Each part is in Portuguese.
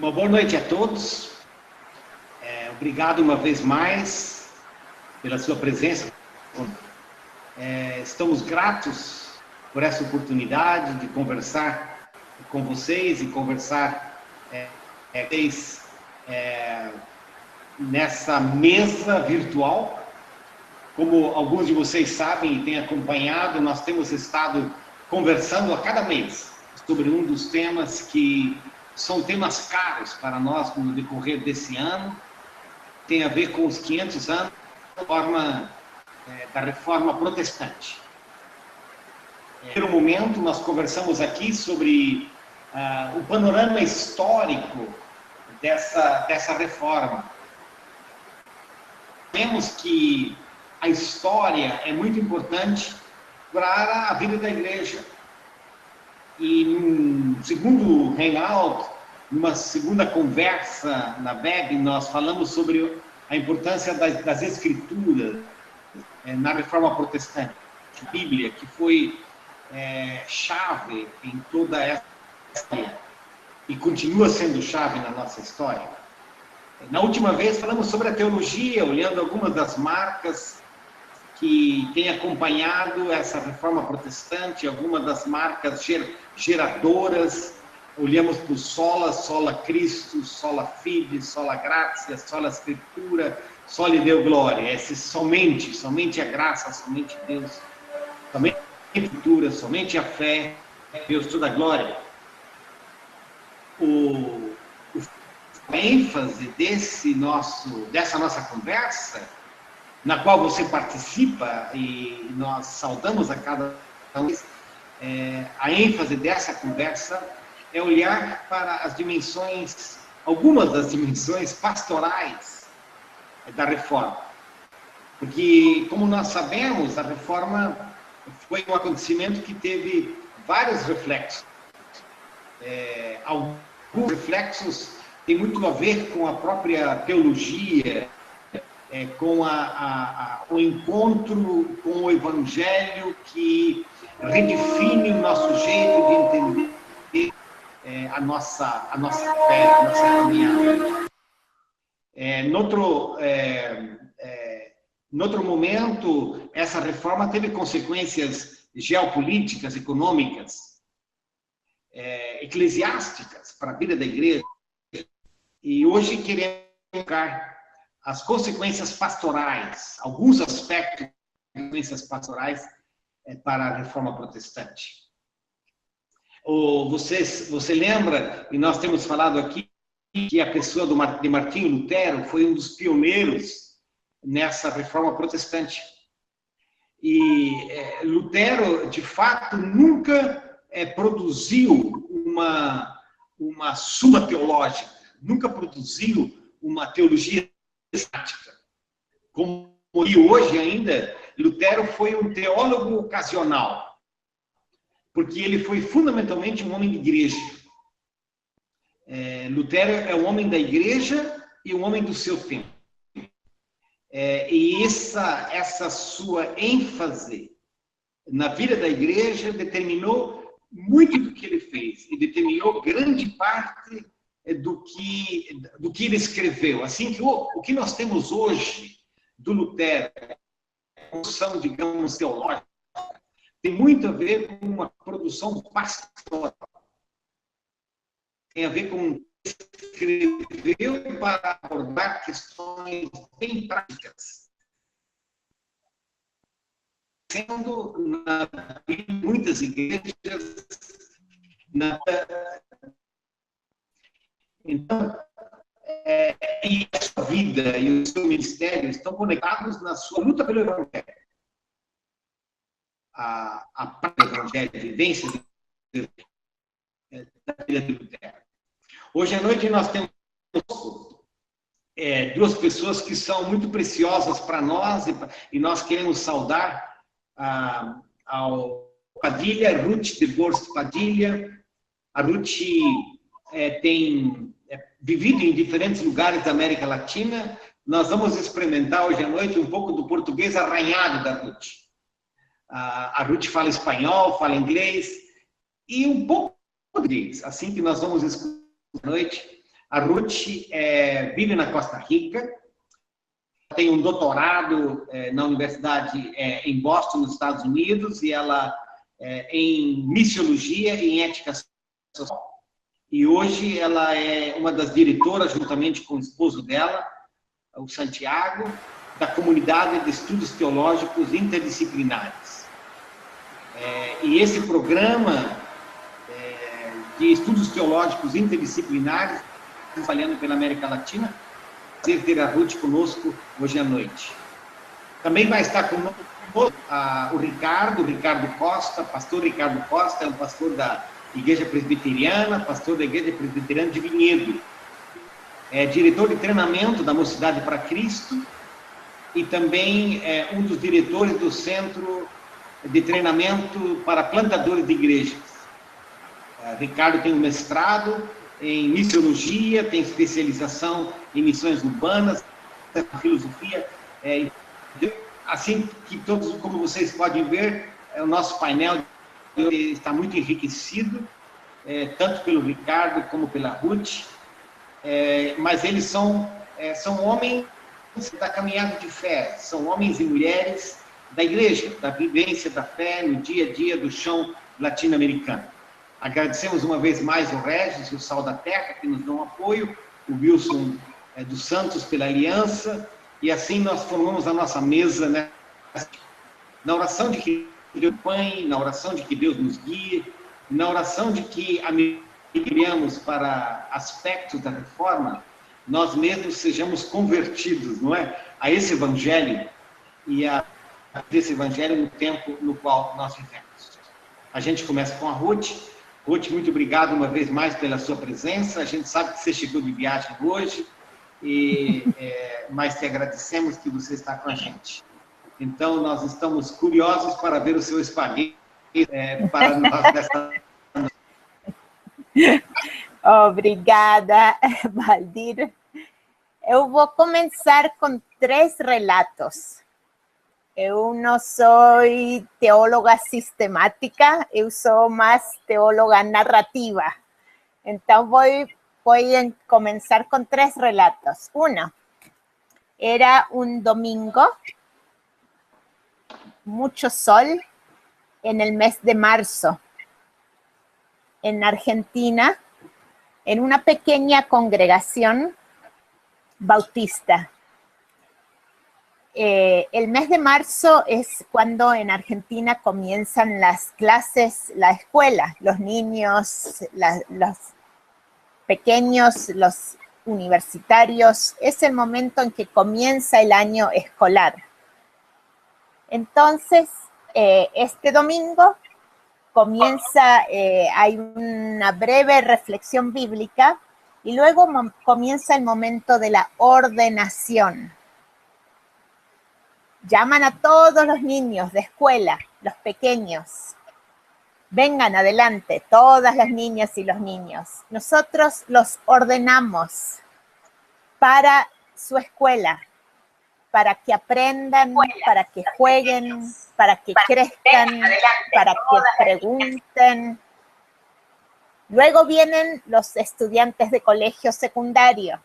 Uma boa noite a todos. Obrigado uma vez mais pela sua presença. Estamos gratos por essa oportunidade de conversar com vocês e conversar nessa mesa virtual. Como alguns de vocês sabem e têm acompanhado, nós temos estado conversando a cada mês sobre um dos temas que são temas caros para nós no decorrer desse ano. Tem a ver com os 500 anos da Reforma Protestante. No primeiro momento, nós conversamos aqui sobre o panorama histórico dessa reforma. Vemos que a história é muito importante para a vida da igreja. E no segundo hangout, numa segunda conversa na BEB, nós falamos sobre a importância das escrituras na Reforma Protestante, a Bíblia, que foi chave em toda essa história e continua sendo chave na nossa história. Na última vez falamos sobre a teologia, olhando algumas das marcas que têm acompanhado essa Reforma Protestante, algumas das marcas geradoras. Olhamos para o sola Cristo, sola fide, sola gratia, sola escritura, soli Deo glória. Somente a graça, somente Deus, somente a escritura, somente a fé, Deus toda a glória. A ênfase dessa nossa conversa, na qual você participa, e nós saudamos a cada um, a ênfase dessa conversa é olhar para as dimensões, algumas das dimensões pastorais da reforma. Porque, como nós sabemos, a reforma foi um acontecimento que teve vários reflexos. Alguns reflexos têm muito a ver com a própria teologia, com o encontro com o Evangelho, que redefine o nosso jeito de entender a nossa fé, a nossa caminhada. Noutro momento, essa reforma teve consequências geopolíticas, econômicas, eclesiásticas para a vida da igreja. E hoje queremos focar as consequências pastorais, alguns aspectos das consequências pastorais para a Reforma Protestante. Você lembra, e nós temos falado aqui, que a pessoa de Martinho Lutero foi um dos pioneiros nessa Reforma Protestante. E Lutero, de fato, nunca produziu uma suma teológica, nunca produziu uma teologia estática. Como hoje ainda, Lutero foi um teólogo ocasional, porque ele foi fundamentalmente um homem de igreja. Lutero é um homem da igreja e um homem do seu tempo. E essa sua ênfase na vida da igreja determinou muito do que ele fez, e determinou grande parte do que ele escreveu. Assim que o que nós temos hoje do Lutero, produção, digamos, teológica, tem muito a ver com uma produção pastoral. Tem a ver com escreveu para abordar questões bem práticas. Sendo em muitas igrejas, então, e a sua vida e o seu ministério estão conectados na sua luta pelo Evangelho. A prática do Evangelho, a vivência da vida de Lutero. Hoje à noite nós temos duas pessoas que são muito preciosas para nós, e nós queremos saudar ao Padilha, Ruth de Borst Padilha. A Ruth tem vivido em diferentes lugares da América Latina. Nós vamos experimentar hoje à noite um pouco do português arranhado da Ruth. A Ruth fala espanhol, fala inglês e um pouco de português. Assim que nós vamos escutar à noite A Ruth vive na Costa Rica, tem um doutorado na universidade em Boston, nos Estados Unidos, e ela em missiologia e em ética social. E hoje ela é uma das diretoras, juntamente com o esposo dela, o Santiago, da comunidade de estudos teológicos interdisciplinares. E esse programa de estudos teológicos interdisciplinares, espalhando pela América Latina, prazer ter a Ruth conosco hoje à noite. Também vai estar conosco o Ricardo Costa, pastor Ricardo Costa, é um pastor da Igreja Presbiteriana, pastor da Igreja Presbiteriana de Vinhedo, é diretor de treinamento da Mocidade para Cristo e também é um dos diretores do Centro de Treinamento para Plantadores de Igrejas. Ricardo tem um mestrado em missiologia, tem especialização em missões urbanas, filosofia. Assim que todos, como vocês podem ver, o nosso painel está muito enriquecido, tanto pelo Ricardo como pela Ruth, mas eles são homens da caminhada de fé, são homens e mulheres da igreja, da vivência da fé no dia a dia do chão latino-americano. Agradecemos uma vez mais o Regis e o Sal da Terra, que nos dão apoio, o Wilson dos Santos pela aliança, e assim nós formamos a nossa mesa, né? Na oração de que Deus acompanhe, na oração de que Deus nos guie, na oração de que miremos para aspectos da reforma, nós mesmos sejamos convertidos, não é? A esse evangelho e a desse evangelho no tempo no qual nós vivemos. A gente começa com a Ruth. Ruth, muito obrigado uma vez mais pela sua presença. A gente sabe que você chegou de viagem hoje, mas te agradecemos que você está com a gente. Então, nós estamos curiosos para ver o seu espaguete para nós nessa... Obrigada, Valdir. Eu vou começar com 3 relatos. Eu não sou teóloga sistemática, eu sou mais teóloga narrativa. Então, vou começar com 3 relatos. Uno, era un domingo, mucho sol, en el mes de marzo, en Argentina, en una pequeña congregación bautista. El mes de marzo es cuando en Argentina comienzan las clases, la escuela, los niños, los pequeños, los universitarios, es el momento en que comienza el año escolar. Entonces, este domingo comienza, hay una breve reflexión bíblica y luego comienza el momento de la ordenación. Llaman a todos los niños de escuela, los pequeños. Vengan adelante, todas las niñas y los niños. Nosotros los ordenamos para su escuela, para que aprendan, para que jueguen, para que crezcan, para que pregunten. Luego vienen los estudiantes de colegio secundario,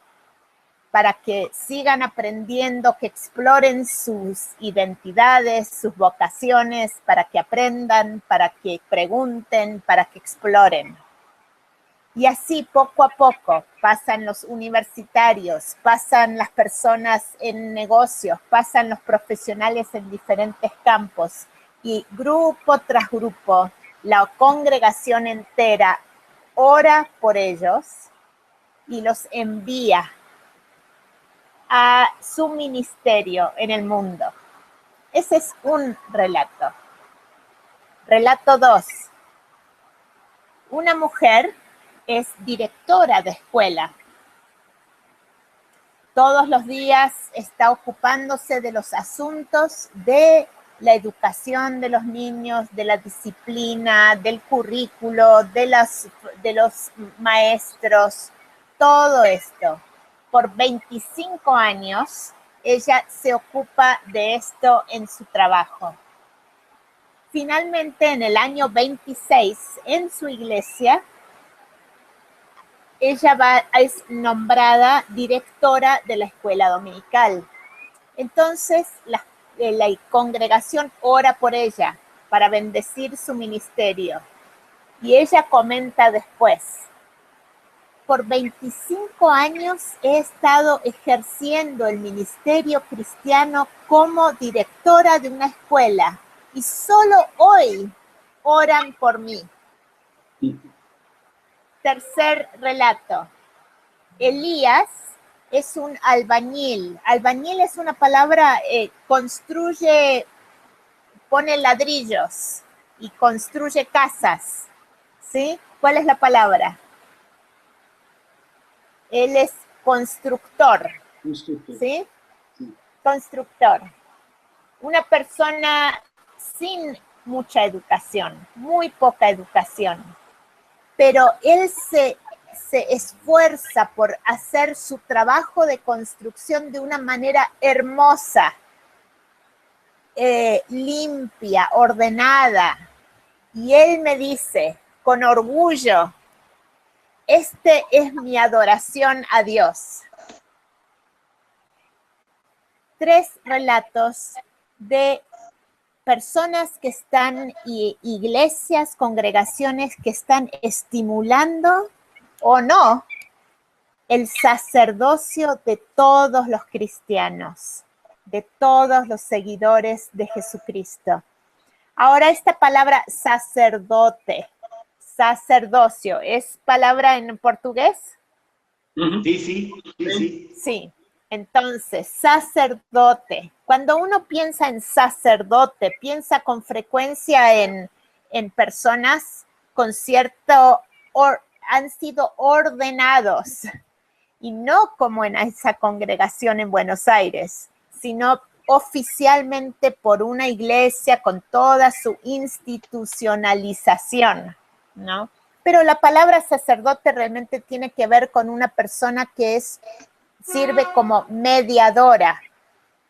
para que sigan aprendiendo, que exploren sus identidades, sus vocaciones, para que aprendan, para que pregunten, para que exploren. Y así, poco a poco, pasan los universitarios, pasan las personas en negocios, pasan los profesionales en diferentes campos, y grupo tras grupo, la congregación entera ora por ellos y los envía a su ministerio en el mundo. Ese es un relato. Relato 2. Una mujer es directora de escuela. Todos los días está ocupándose de los asuntos de la educación de los niños, de la disciplina, del currículo, de los maestros, todo esto. Por 25 años, ella se ocupa de esto en su trabajo. Finalmente, en el año 26, en su iglesia, es nombrada directora de la escuela dominical. Entonces, la congregación ora por ella para bendecir su ministerio. Y ella comenta después: por 25 años he estado ejerciendo el ministerio cristiano como directora de una escuela y solo hoy oran por mí. Tercer relato. Elías es un albañil. Albañil es una palabra, construye, pone ladrillos y construye casas, ¿sí? ¿Cuál es la palabra? Él es constructor, ¿sí? Constructor. Una persona sin mucha educación, muy poca educación, pero él se esfuerza por hacer su trabajo de construcción de una manera hermosa, limpia, ordenada. Y él me dice con orgullo: este es mi adoración a Dios. 3 relatos de personas que están, y iglesias, congregaciones que están estimulando o no el sacerdocio de todos los cristianos, de todos los seguidores de Jesucristo. Ahora, esta palabra sacerdote, sacerdocio, ¿es palabra en portugués? Sí. Sí. Entonces, sacerdote. Cuando uno piensa en sacerdote, piensa con frecuencia en personas con cierto, han sido ordenados, y no como en esa congregación en Buenos Aires, sino oficialmente por una iglesia con toda su institucionalización, ¿no? Pero la palabra sacerdote realmente tiene que ver con una persona que sirve como mediadora,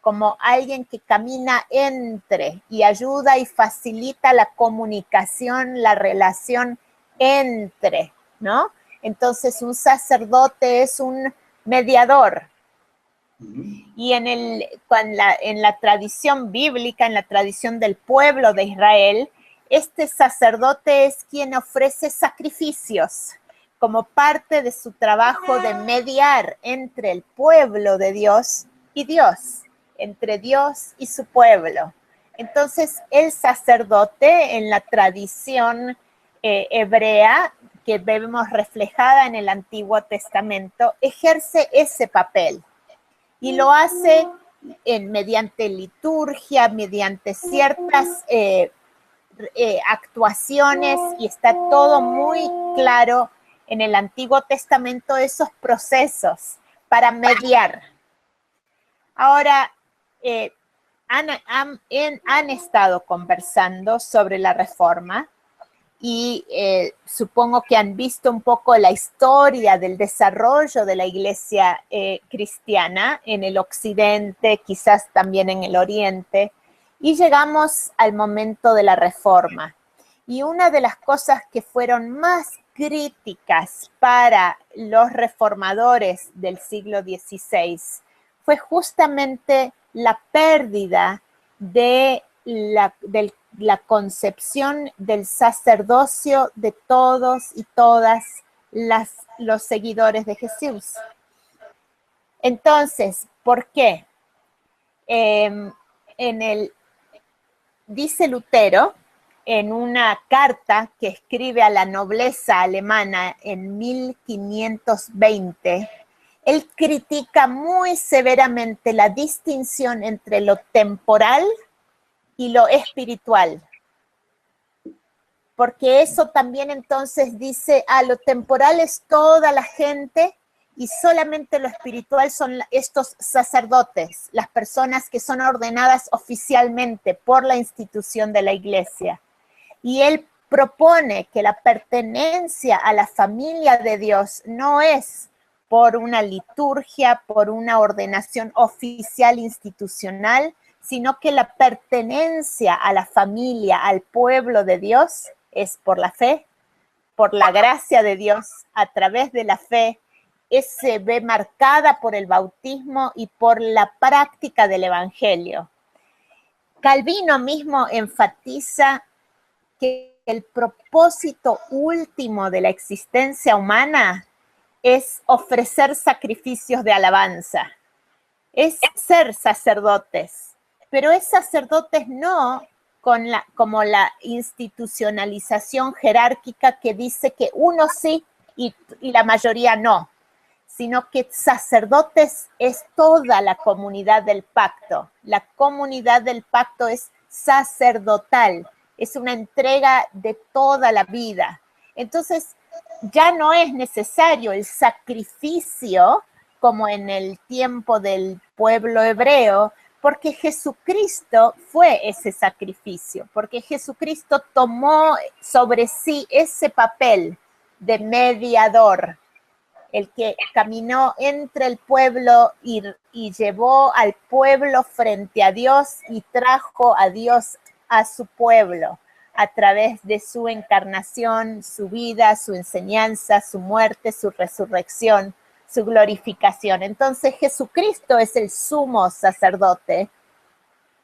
como alguien que camina entre y ayuda y facilita la comunicación, la relación entre, ¿no? Entonces, un sacerdote es un mediador. Y en la tradición bíblica, en la tradición del pueblo de Israel, este sacerdote es quien ofrece sacrificios como parte de su trabajo de mediar entre el pueblo de Dios y Dios, entre Dios y su pueblo. Entonces, el sacerdote en la tradición hebrea, que vemos reflejada en el Antiguo Testamento, ejerce ese papel y lo hace mediante liturgia, mediante ciertas actuaciones, y está todo muy claro en el Antiguo Testamento, esos procesos para mediar. Ahora, han estado conversando sobre la Reforma y supongo que han visto un poco la historia del desarrollo de la iglesia cristiana en el occidente, quizás también en el oriente, y llegamos al momento de la Reforma. Y una de las cosas que fueron más críticas para los reformadores del siglo XVI fue justamente la pérdida de la concepción del sacerdocio de todos y todas los seguidores de Jesús. Entonces, ¿por qué? Dice Lutero, en una carta que escribe a la nobleza alemana en 1520, él critica muy severamente la distinción entre lo temporal y lo espiritual. Porque eso también entonces dice, lo temporal es toda la gente y solamente lo espiritual son estos sacerdotes, las personas que son ordenadas oficialmente por la institución de la iglesia. Y él propone que la pertenencia a la familia de Dios no es por una liturgia, por una ordenación oficial institucional, sino que la pertenencia a la familia, al pueblo de Dios, es por la fe, por la gracia de Dios, a través de la fe, se ve marcada por el bautismo y por la práctica del Evangelio. Calvino mismo enfatiza que el propósito último de la existencia humana es ofrecer sacrificios de alabanza, es ser sacerdotes, pero es sacerdotes no como la institucionalización jerárquica que dice que uno sí y la mayoría no, sino que sacerdotes es toda la comunidad del pacto. La comunidad del pacto es sacerdotal, es una entrega de toda la vida. Entonces, ya no es necesario el sacrificio como en el tiempo del pueblo hebreo, porque Jesucristo fue ese sacrificio, porque Jesucristo tomó sobre sí ese papel de mediador, el que caminó entre el pueblo y llevó al pueblo frente a Dios y trajo a Dios a su pueblo a través de su encarnación, su vida, su enseñanza, su muerte, su resurrección, su glorificación. Entonces Jesucristo es el sumo sacerdote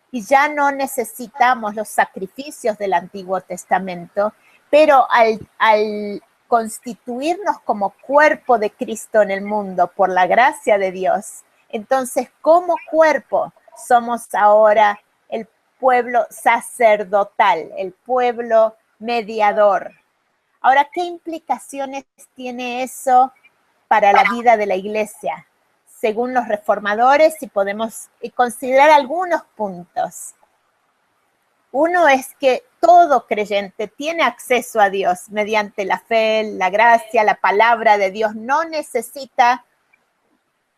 y ya no necesitamos los sacrificios del Antiguo Testamento, pero al constituirnos como cuerpo de Cristo en el mundo por la gracia de Dios, entonces como cuerpo somos ahora el pueblo sacerdotal, el pueblo mediador. Ahora, ¿qué implicaciones tiene eso para la vida de la iglesia? Según los reformadores, y podemos considerar algunos puntos. Uno es que todo creyente tiene acceso a Dios mediante la fe, la gracia, la palabra de Dios. No necesita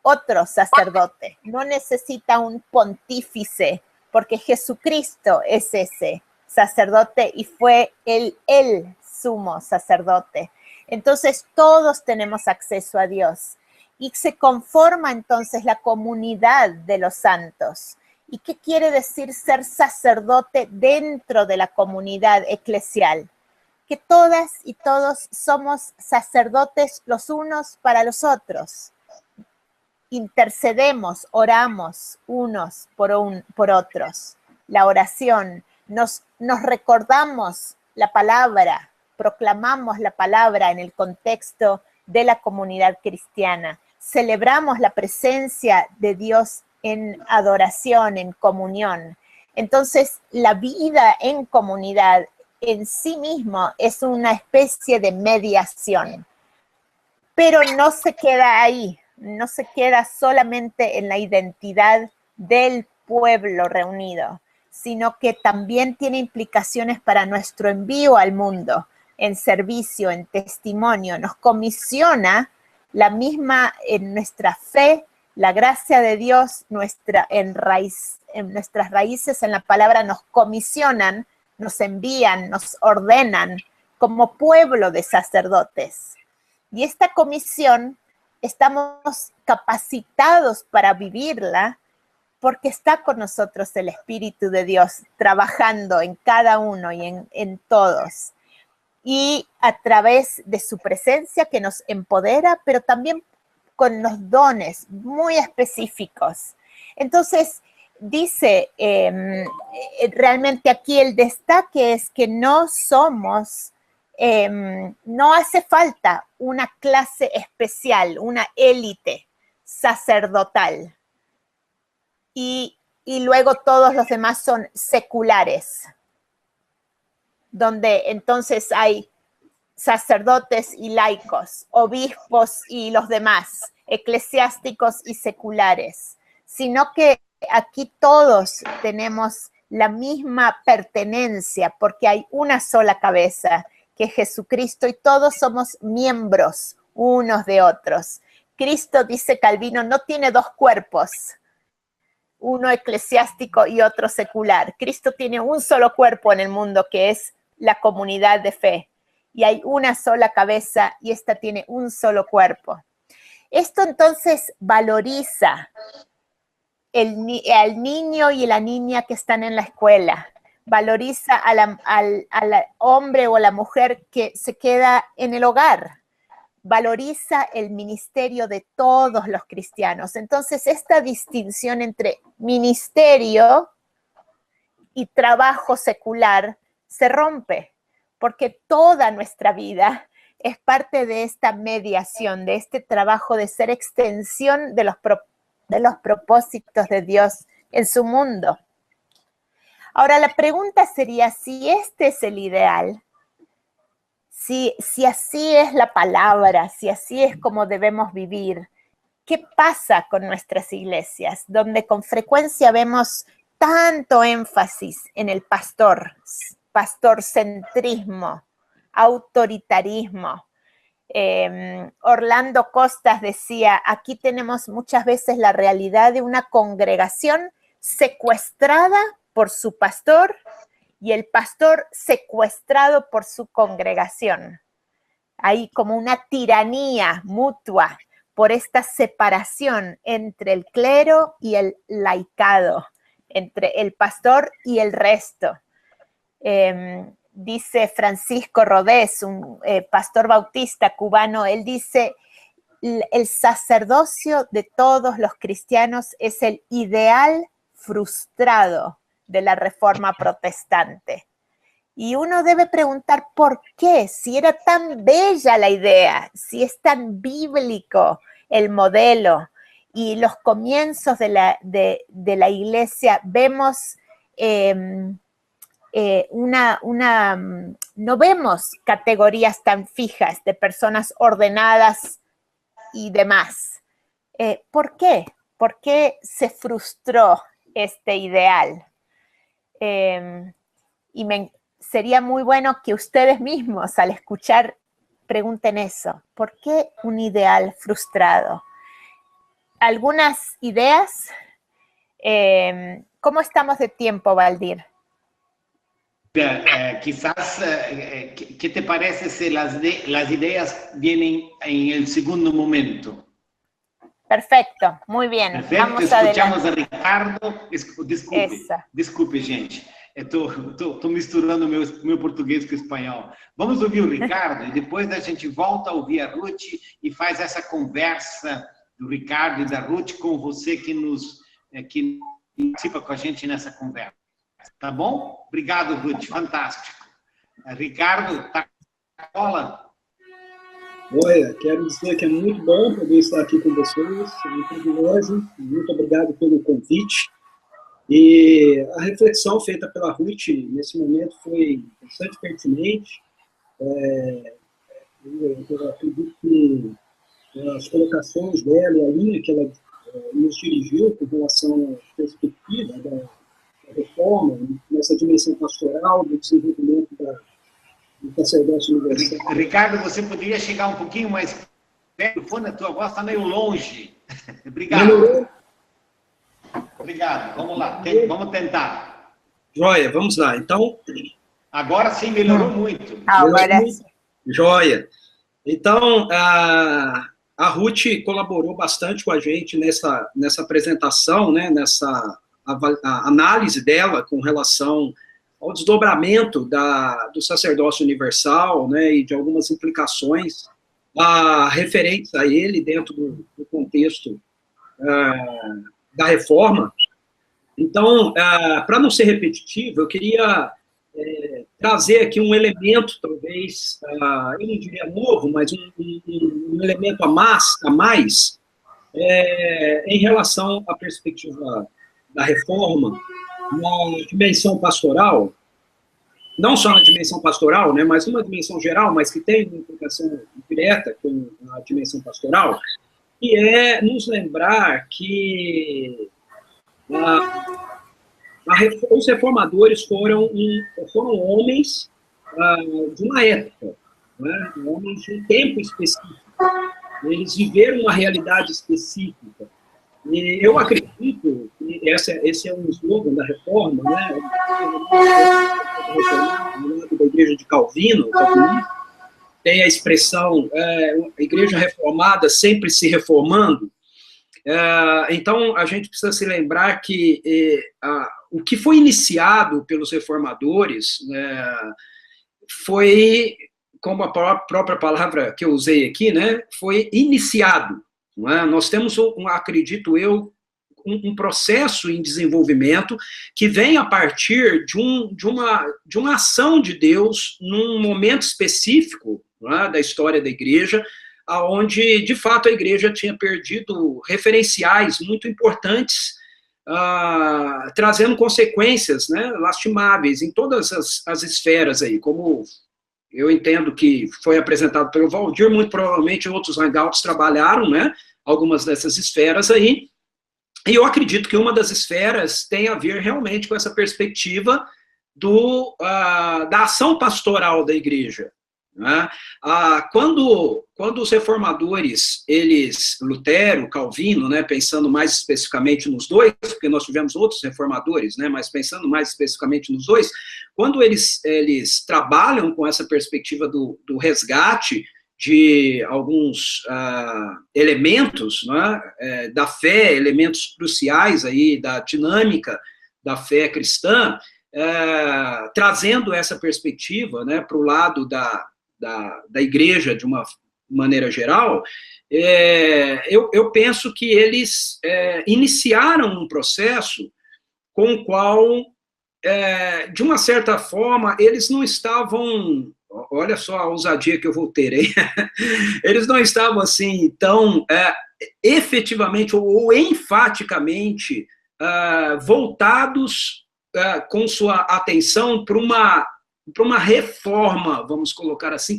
otro sacerdote, no necesita un pontífice, porque Jesucristo es ese sacerdote y fue el sumo sacerdote. Entonces todos tenemos acceso a Dios y se conforma entonces la comunidad de los santos. ¿Y qué quiere decir ser sacerdote dentro de la comunidad eclesial? Que todas y todos somos sacerdotes los unos para los otros. Intercedemos, oramos unos por otros. La oración, nos recordamos la palabra, proclamamos la palabra en el contexto de la comunidad cristiana. Celebramos la presencia de Dios en adoración, en comunión. Entonces, la vida en comunidad en sí mismo es una especie de mediación, pero no se queda ahí, no se queda solamente en la identidad del pueblo reunido, sino que también tiene implicaciones para nuestro envío al mundo, en servicio, en testimonio. Nos comisiona la misma en nuestra fe, la gracia de Dios, en nuestras raíces en la palabra nos comisionan, nos envían, nos ordenan como pueblo de sacerdotes. Y esta comisión estamos capacitados para vivirla porque está con nosotros el Espíritu de Dios trabajando en cada uno y en todos. Y a través de su presencia que nos empodera, pero también con los dones muy específicos. Entonces, dice, realmente aquí el destaque es que no somos, no hace falta una clase especial, una élite sacerdotal. Y luego todos los demás son seculares, donde entonces hay sacerdotes y laicos, obispos y los demás, eclesiásticos y seculares, sino que aquí todos tenemos la misma pertenencia porque hay una sola cabeza, que es Jesucristo, y todos somos miembros unos de otros. Cristo, dice Calvino, no tiene dos cuerpos, uno eclesiástico y otro secular. Cristo tiene un solo cuerpo en el mundo, que es la comunidad de fe. Y hay una sola cabeza y esta tiene un solo cuerpo. Esto entonces valoriza al niño y la niña que están en la escuela, valoriza al hombre o a la mujer que se queda en el hogar, valoriza el ministerio de todos los cristianos. Entonces, esta distinción entre ministerio y trabajo secular se rompe, porque toda nuestra vida es parte de esta mediación, de este trabajo de ser extensión de los propósitos de Dios en su mundo. Ahora, la pregunta sería, si este es el ideal, si así es la palabra, si así es como debemos vivir, ¿qué pasa con nuestras iglesias, donde con frecuencia vemos tanto énfasis en el pastorcentrismo, autoritarismo? Orlando Costas decía, aquí tenemos muchas veces la realidad de una congregación secuestrada por su pastor y el pastor secuestrado por su congregación. Hay como una tiranía mutua por esta separación entre el clero y el laicado, entre el pastor y el resto. Dice Francisco Rodés, un pastor bautista cubano, él dice, el sacerdocio de todos los cristianos es el ideal frustrado de la Reforma protestante. Y uno debe preguntar por qué, si era tan bella la idea, si es tan bíblico el modelo y los comienzos de la iglesia, vemos no vemos categorías tan fijas de personas ordenadas y demás. ¿Por qué? ¿Por qué se frustró este ideal? Sería muy bueno que ustedes mismos al escuchar pregunten eso. ¿Por qué un ideal frustrado? ¿Algunas ideas? ¿Cómo estamos de tiempo, Valdir? Quizás, ¿qué te parece si las ideas vienen en el segundo momento? Perfecto, muy bien. Perfecto, vamos escuchamos adelante. a Ricardo. Desculpe, gente. Estou misturando meu português com o espanhol. Vamos ouvir o Ricardo e depois a gente volta a ouvir a Ruth e faz essa conversa do Ricardo e da Ruth com você que participa com a gente nessa conversa. Tá bom? Obrigado, Ruth. Fantástico. Ricardo, tá na cola? Olha, quero dizer que é muito bom poder estar aqui com vocês, é um privilégio, muito obrigado pelo convite. E a reflexão feita pela Ruth nesse momento foi bastante pertinente. Eu acredito que as colocações dela e a linha que ela nos dirigiu com relação à perspectiva da reforma, nessa dimensão pastoral, do desenvolvimento do sacerdócio universal. Ricardo, você poderia chegar um pouquinho mais perto do fone? A tua voz está meio longe. Obrigado. Melhorou? Obrigado. Vamos lá. Vamos tentar. Joia, vamos lá. Então... Agora sim, melhorou muito. Agora sim. Joia. Então, a Ruth colaborou bastante com a gente nessa apresentação, né, nessa a análise dela com relação ao desdobramento do sacerdócio universal, né, e de algumas implicações referentes a ele dentro do contexto da reforma. Então, para não ser repetitivo, eu queria trazer aqui um elemento, talvez, eu não diria novo, mas um elemento a mais em relação à perspectiva da reforma, na dimensão pastoral, não só na dimensão pastoral, né, mas numa dimensão geral, mas que tem uma implicação direta com a dimensão pastoral, que é nos lembrar que os reformadores foram homens de uma época, né, homens de um tempo específico. Eles viveram uma realidade específica. E eu acredito que esse é um slogan da reforma, né? Da igreja de Calvino, tem a expressão a igreja reformada sempre se reformando. Então, a gente precisa se lembrar que o que foi iniciado pelos reformadores foi, como a própria palavra que eu usei aqui, né, foi iniciado. Não é? Nós temos, acredito eu, um processo em desenvolvimento que vem a partir de uma ação de Deus num momento específico, não é, da história da igreja, onde, de fato, a igreja tinha perdido referenciais muito importantes, trazendo consequências, né, lastimáveis em todas as esferas aí, como eu entendo que foi apresentado pelo Valdir, muito provavelmente outros hangouts trabalharam, né, algumas dessas esferas aí, e eu acredito que uma das esferas tem a ver realmente com essa perspectiva da ação pastoral da igreja. Né? Quando os reformadores, Lutero, Calvino, né, pensando mais especificamente nos dois, porque nós tivemos outros reformadores, né, mas pensando mais especificamente nos dois, quando eles trabalham com essa perspectiva do resgate de alguns elementos, né, da fé, elementos cruciais aí da dinâmica da fé cristã, trazendo essa perspectiva, né, para o lado da igreja de uma maneira geral, eu penso que eles iniciaram um processo com o qual, de uma certa forma, eles não estavam, olha só a ousadia que eu vou ter, hein? Eles não estavam assim tão efetivamente ou enfaticamente voltados com sua atenção para uma reforma, vamos colocar assim,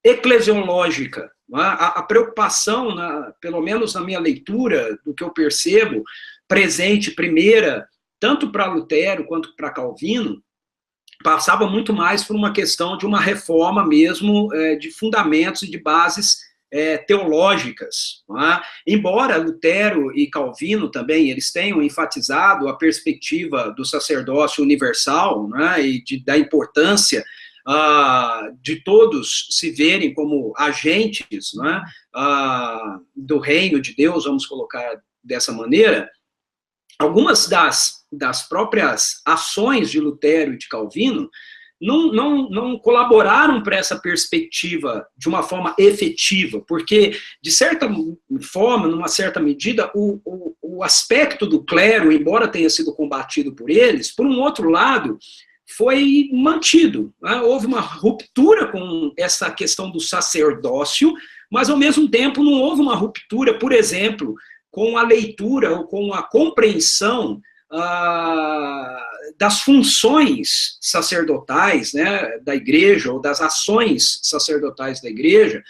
eclesiológica. A preocupação, pelo menos na minha leitura, do que eu percebo, presente, primeira, tanto para Lutero quanto para Calvino, passava muito mais por uma questão de uma reforma mesmo, de fundamentos e de bases teológicas. Embora Lutero e Calvino também, eles tenham enfatizado a perspectiva do sacerdócio universal, e da importância de todos se verem como agentes, do reino de Deus, vamos colocar dessa maneira, algumas das próprias ações de Lutero e de Calvino não colaboraram para essa perspectiva de uma forma efetiva, porque, de certa forma, numa certa medida, o aspecto do clero, embora tenha sido combatido por eles, por um outro lado, foi mantido. Houve uma ruptura com essa questão do sacerdócio, mas, ao mesmo tempo, não houve uma ruptura, por exemplo, com a leitura ou com a compreensão das funções sacerdotais, né, da igreja, ou das ações sacerdotais da igreja,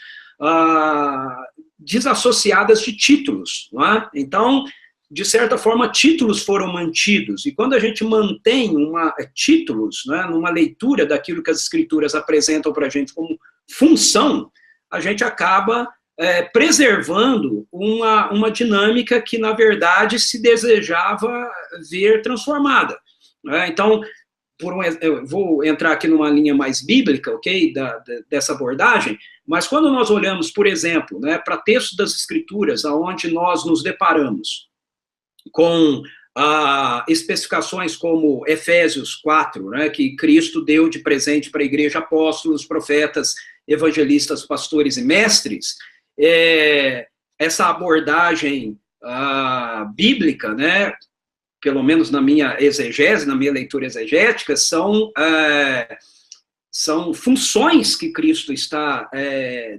desassociadas de títulos. Não é? Então, de certa forma, títulos foram mantidos, e quando a gente mantém títulos, né, numa leitura daquilo que as escrituras apresentam para a gente como função, a gente acaba preservando uma dinâmica que, na verdade, se desejava ver transformada. Né? Então, eu vou entrar aqui numa linha mais bíblica, ok, dessa abordagem, mas quando nós olhamos, por exemplo, né, para textos das Escrituras, onde nós nos deparamos com especificações como Efésios 4, né, que Cristo deu de presente para a igreja apóstolos, profetas, evangelistas, pastores e mestres, essa abordagem bíblica, né, pelo menos na minha exegese, na minha leitura exegética, são funções que Cristo está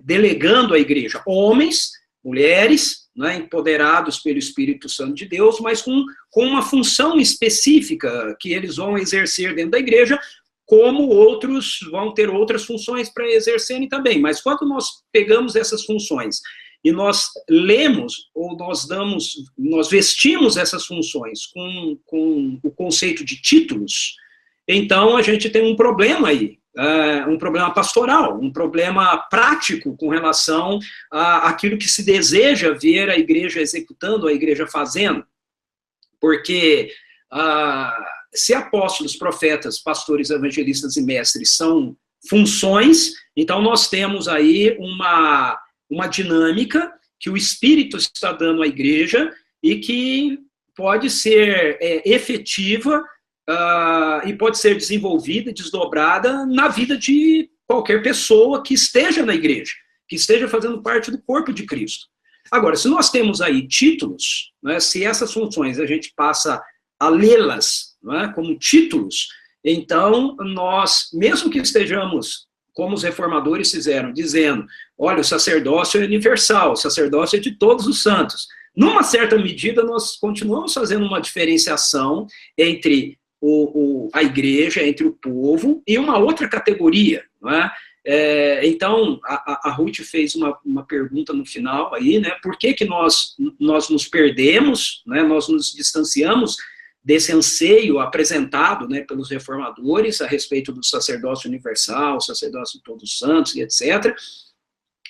delegando à igreja. Homens, mulheres, né, empoderados pelo Espírito Santo de Deus, mas com uma função específica que eles vão exercer dentro da igreja, como outros vão ter outras funções para exercerem também. Mas quando nós pegamos essas funções e nós lemos, ou nós vestimos essas funções com o conceito de títulos, então a gente tem um problema aí, um problema pastoral, um problema prático com relação àquilo que se deseja ver a igreja executando, a igreja fazendo. Porque se apóstolos, profetas, pastores, evangelistas e mestres são funções, então nós temos aí uma dinâmica que o Espírito está dando à igreja, e que pode ser efetiva e pode ser desenvolvida, desdobrada na vida de qualquer pessoa que esteja na igreja, que esteja fazendo parte do corpo de Cristo. Agora, se nós temos aí títulos, né, se essas funções a gente passa a lê-las, né, como títulos, então nós, mesmo que estejamos, como os reformadores fizeram, dizendo, olha, o sacerdócio é universal, o sacerdócio é de todos os santos. Numa certa medida, nós continuamos fazendo uma diferenciação entre a igreja, entre o povo e uma outra categoria, não é? Então, a Ruth fez uma pergunta no final aí, né? Por que nós nos perdemos, né? Nós nos distanciamos desse anseio apresentado, né, pelos reformadores a respeito do sacerdócio universal, sacerdócio de todos os santos e etc.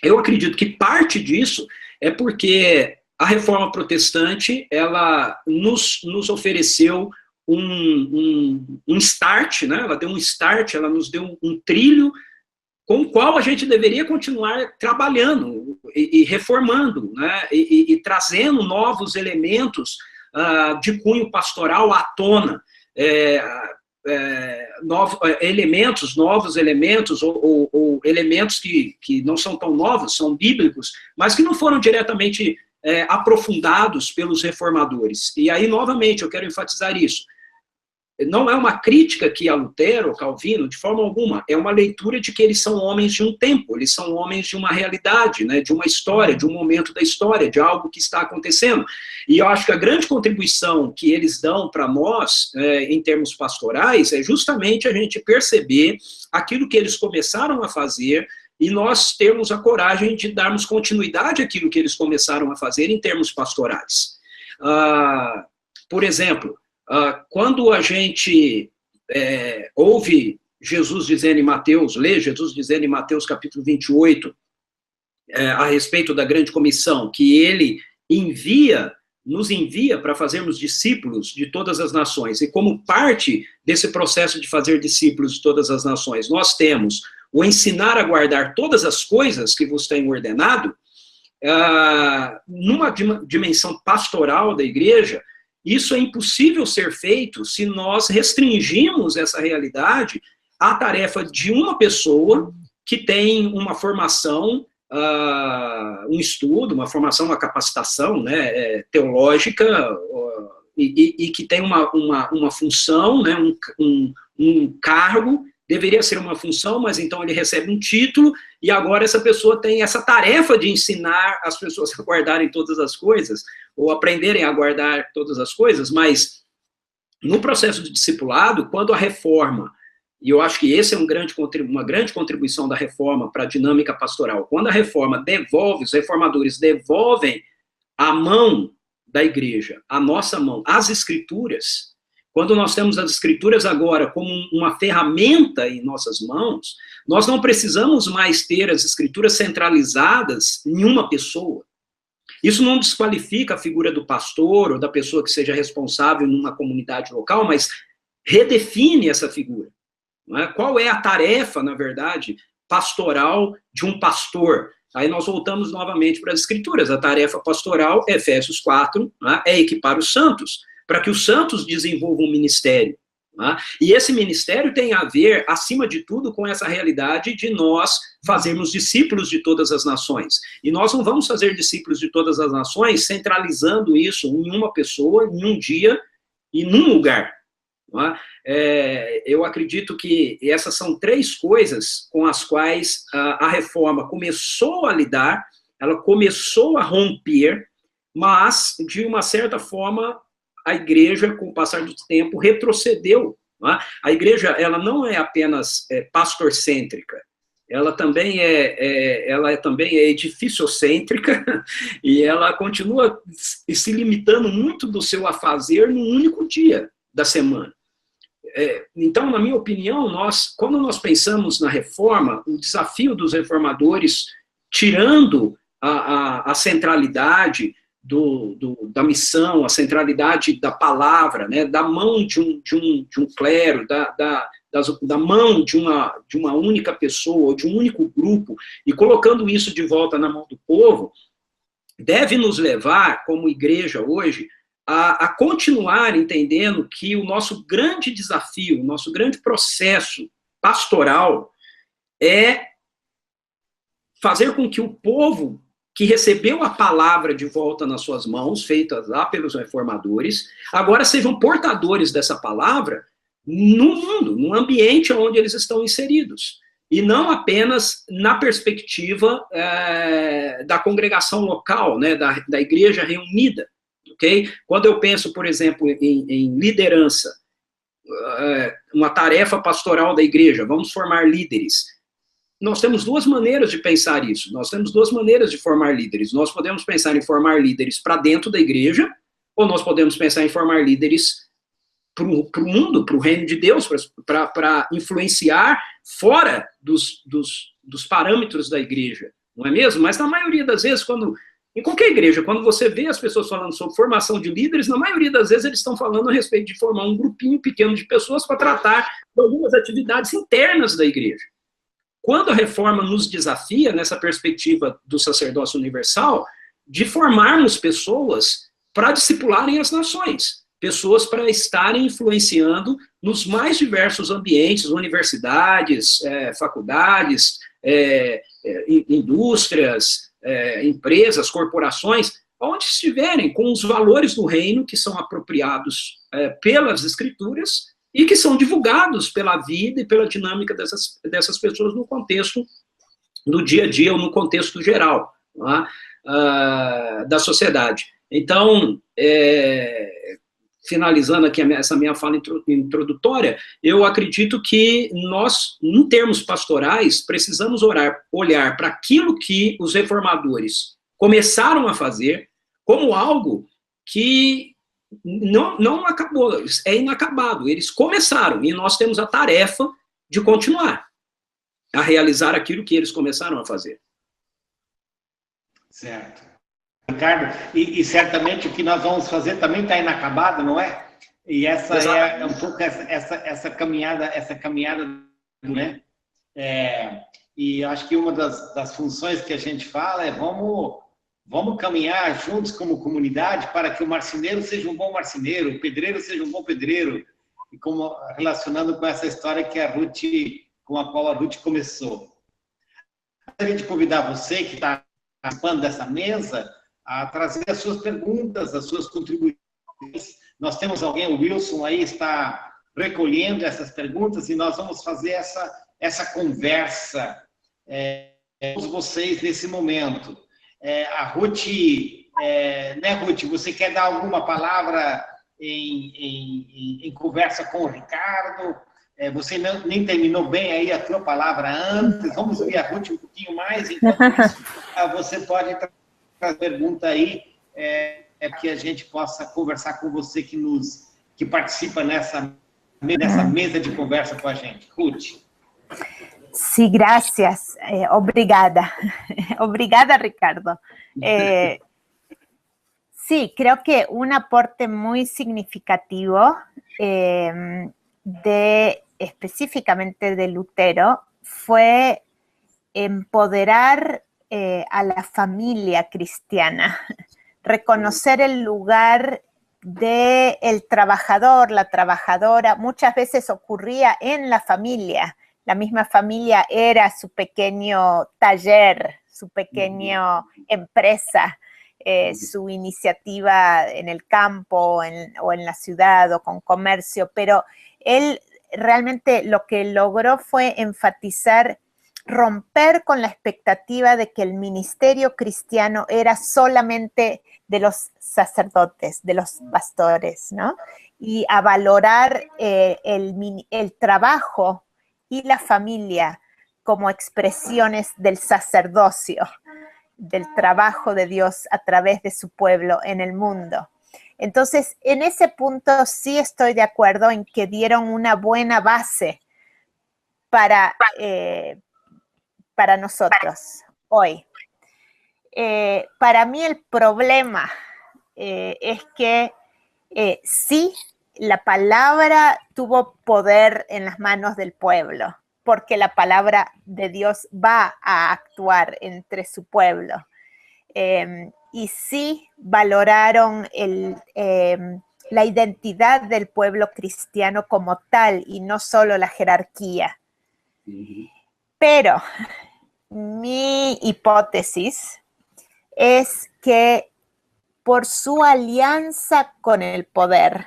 Eu acredito que parte disso é porque a reforma protestante, ela nos ofereceu um start, né? Ela deu um start, ela nos deu um trilho com o qual a gente deveria continuar trabalhando e reformando, né? E trazendo novos elementos de cunho pastoral à tona, novos elementos, ou elementos que não são tão novos, são bíblicos, mas que não foram diretamente aprofundados pelos reformadores. E aí, novamente, eu quero enfatizar isso. Não é uma crítica que a Lutero, Calvino, de forma alguma, é uma leitura de que eles são homens de um tempo, eles são homens de uma realidade, né, de uma história, de um momento da história, de algo que está acontecendo. E eu acho que a grande contribuição que eles dão para nós, em termos pastorais, é justamente a gente perceber aquilo que eles começaram a fazer e nós termos a coragem de darmos continuidade àquilo que eles começaram a fazer em termos pastorais. Por exemplo, quando a gente ouve Jesus dizendo em Mateus, lê Jesus dizendo em Mateus capítulo 28, a respeito da grande comissão, que ele nos envia para fazermos discípulos de todas as nações, e como parte desse processo de fazer discípulos de todas as nações, nós temos o ensinar a guardar todas as coisas que vos tenho ordenado, numa dimensão pastoral da igreja, isso é impossível ser feito se nós restringimos essa realidade à tarefa de uma pessoa que tem uma formação, um estudo, uma formação, uma capacitação, né, teológica, e que tem uma função, né, um cargo, deveria ser uma função, mas então ele recebe um título, e agora essa pessoa tem essa tarefa de ensinar as pessoas a guardarem todas as coisas, ou aprenderem a guardar todas as coisas, mas no processo de discipulado, quando a reforma, e eu acho que esse é uma grande contribuição da reforma para a dinâmica pastoral, quando a reforma devolve, os reformadores devolvem a mão da igreja, a nossa mão, as escrituras, quando nós temos as escrituras agora como uma ferramenta em nossas mãos, nós não precisamos mais ter as escrituras centralizadas em uma pessoa. Isso não desqualifica a figura do pastor ou da pessoa que seja responsável numa comunidade local, mas redefine essa figura. Não é? Qual é a tarefa, na verdade, pastoral de um pastor? Aí nós voltamos novamente para as escrituras. A tarefa pastoral, Efésios 4, né, é equipar os santos, para que os santos desenvolvam um ministério. Né? E esse ministério tem a ver, acima de tudo, com essa realidade de nós fazermos discípulos de todas as nações. E nós não vamos fazer discípulos de todas as nações centralizando isso em uma pessoa, em um dia e num lugar. Né? Eu acredito que essas são três coisas com as quais a reforma começou a lidar, ela começou a romper, mas, de uma certa forma, a igreja, com o passar do tempo, retrocedeu. Né? A igreja, ela não é apenas pastorcêntrica, ela também é edifíciocêntrica, e ela continua se limitando muito do seu afazer num único dia da semana. Então, na minha opinião, quando nós pensamos na reforma, o desafio dos reformadores, tirando a centralidade da missão, a centralidade da palavra, né, da mão de um clero, da mão de uma única pessoa, ou de um único grupo, e colocando isso de volta na mão do povo, deve nos levar, como igreja hoje, a continuar entendendo que o nosso grande desafio, o nosso grande processo pastoral é fazer com que o povo que recebeu a palavra de volta nas suas mãos, feita lá pelos reformadores, agora sejam portadores dessa palavra no mundo, no ambiente onde eles estão inseridos. E não apenas na perspectiva da congregação local, né, da igreja reunida. Okay? Quando eu penso, por exemplo, em liderança, uma tarefa pastoral da igreja, vamos formar líderes. Nós temos duas maneiras de pensar isso, nós temos duas maneiras de formar líderes. Nós podemos pensar em formar líderes para dentro da igreja, ou nós podemos pensar em formar líderes para o mundo, para o reino de Deus, para influenciar fora dos parâmetros da igreja, não é mesmo? Mas na maioria das vezes, em qualquer igreja, quando você vê as pessoas falando sobre formação de líderes, na maioria das vezes eles estão falando a respeito de formar um grupinho pequeno de pessoas para tratar de algumas atividades internas da igreja. Quando a reforma nos desafia, nessa perspectiva do sacerdócio universal, de formarmos pessoas para discipularem as nações, pessoas para estarem influenciando nos mais diversos ambientes, universidades, faculdades, indústrias, empresas, corporações, onde estiverem com os valores do reino que são apropriados pelas escrituras e que são divulgados pela vida e pela dinâmica dessas pessoas no contexto do dia a dia ou no contexto geral, tá? Da sociedade. Então, finalizando aqui essa minha fala introdutória, eu acredito que nós, em termos pastorais, precisamos olhar para aquilo que os reformadores começaram a fazer como algo que não acabou, é inacabado. Eles começaram, e nós temos a tarefa de continuar a realizar aquilo que eles começaram a fazer. Certo. Ricardo, e certamente o que nós vamos fazer também está inacabado, não é? E essa é um pouco essa caminhada, né? E acho que uma das funções que a gente fala é vamos caminhar juntos como comunidade para que o marceneiro seja um bom marceneiro, o pedreiro seja um bom pedreiro, e relacionando com essa história com a qual a Ruth começou. Gostaria de convidar você que está participando dessa mesa a trazer as suas perguntas, as suas contribuições. Nós temos alguém, o Wilson aí está recolhendo essas perguntas e nós vamos fazer essa conversa com vocês nesse momento. A Ruth, né, Ruth, você quer dar alguma palavra em conversa com o Ricardo? Você nem terminou bem aí a tua palavra antes, vamos ouvir a Ruth um pouquinho mais, enquanto isso, você pode trazer a pergunta aí, que a gente possa conversar com você que participa nessa mesa de conversa com a gente. Ruth. Sí, gracias. Obrigada. Obrigada, Ricardo. Sí, creo que un aporte muy significativo específicamente de Lutero fue empoderar a la familia cristiana, reconocer el lugar del trabajador, la trabajadora. Muchas veces ocurría en la familia. La misma familia era su pequeño taller, su pequeña empresa, su iniciativa en el campo o en la ciudad o con comercio, pero él realmente lo que logró fue enfatizar, romper con la expectativa de que el ministerio cristiano era solamente de los sacerdotes, de los pastores, ¿no? Y a valorar el trabajo y la familia como expresiones del sacerdocio, del trabajo de Dios a través de su pueblo en el mundo. Entonces, en ese punto sí estoy de acuerdo en que dieron una buena base para nosotros hoy. Para mí el problema es que sí, la palabra tuvo poder en las manos del pueblo, porque la palabra de Dios va a actuar entre su pueblo. y sí valoraron la identidad del pueblo cristiano como tal y no solo la jerarquía. Pero mi hipótesis es que por su alianza con el poder,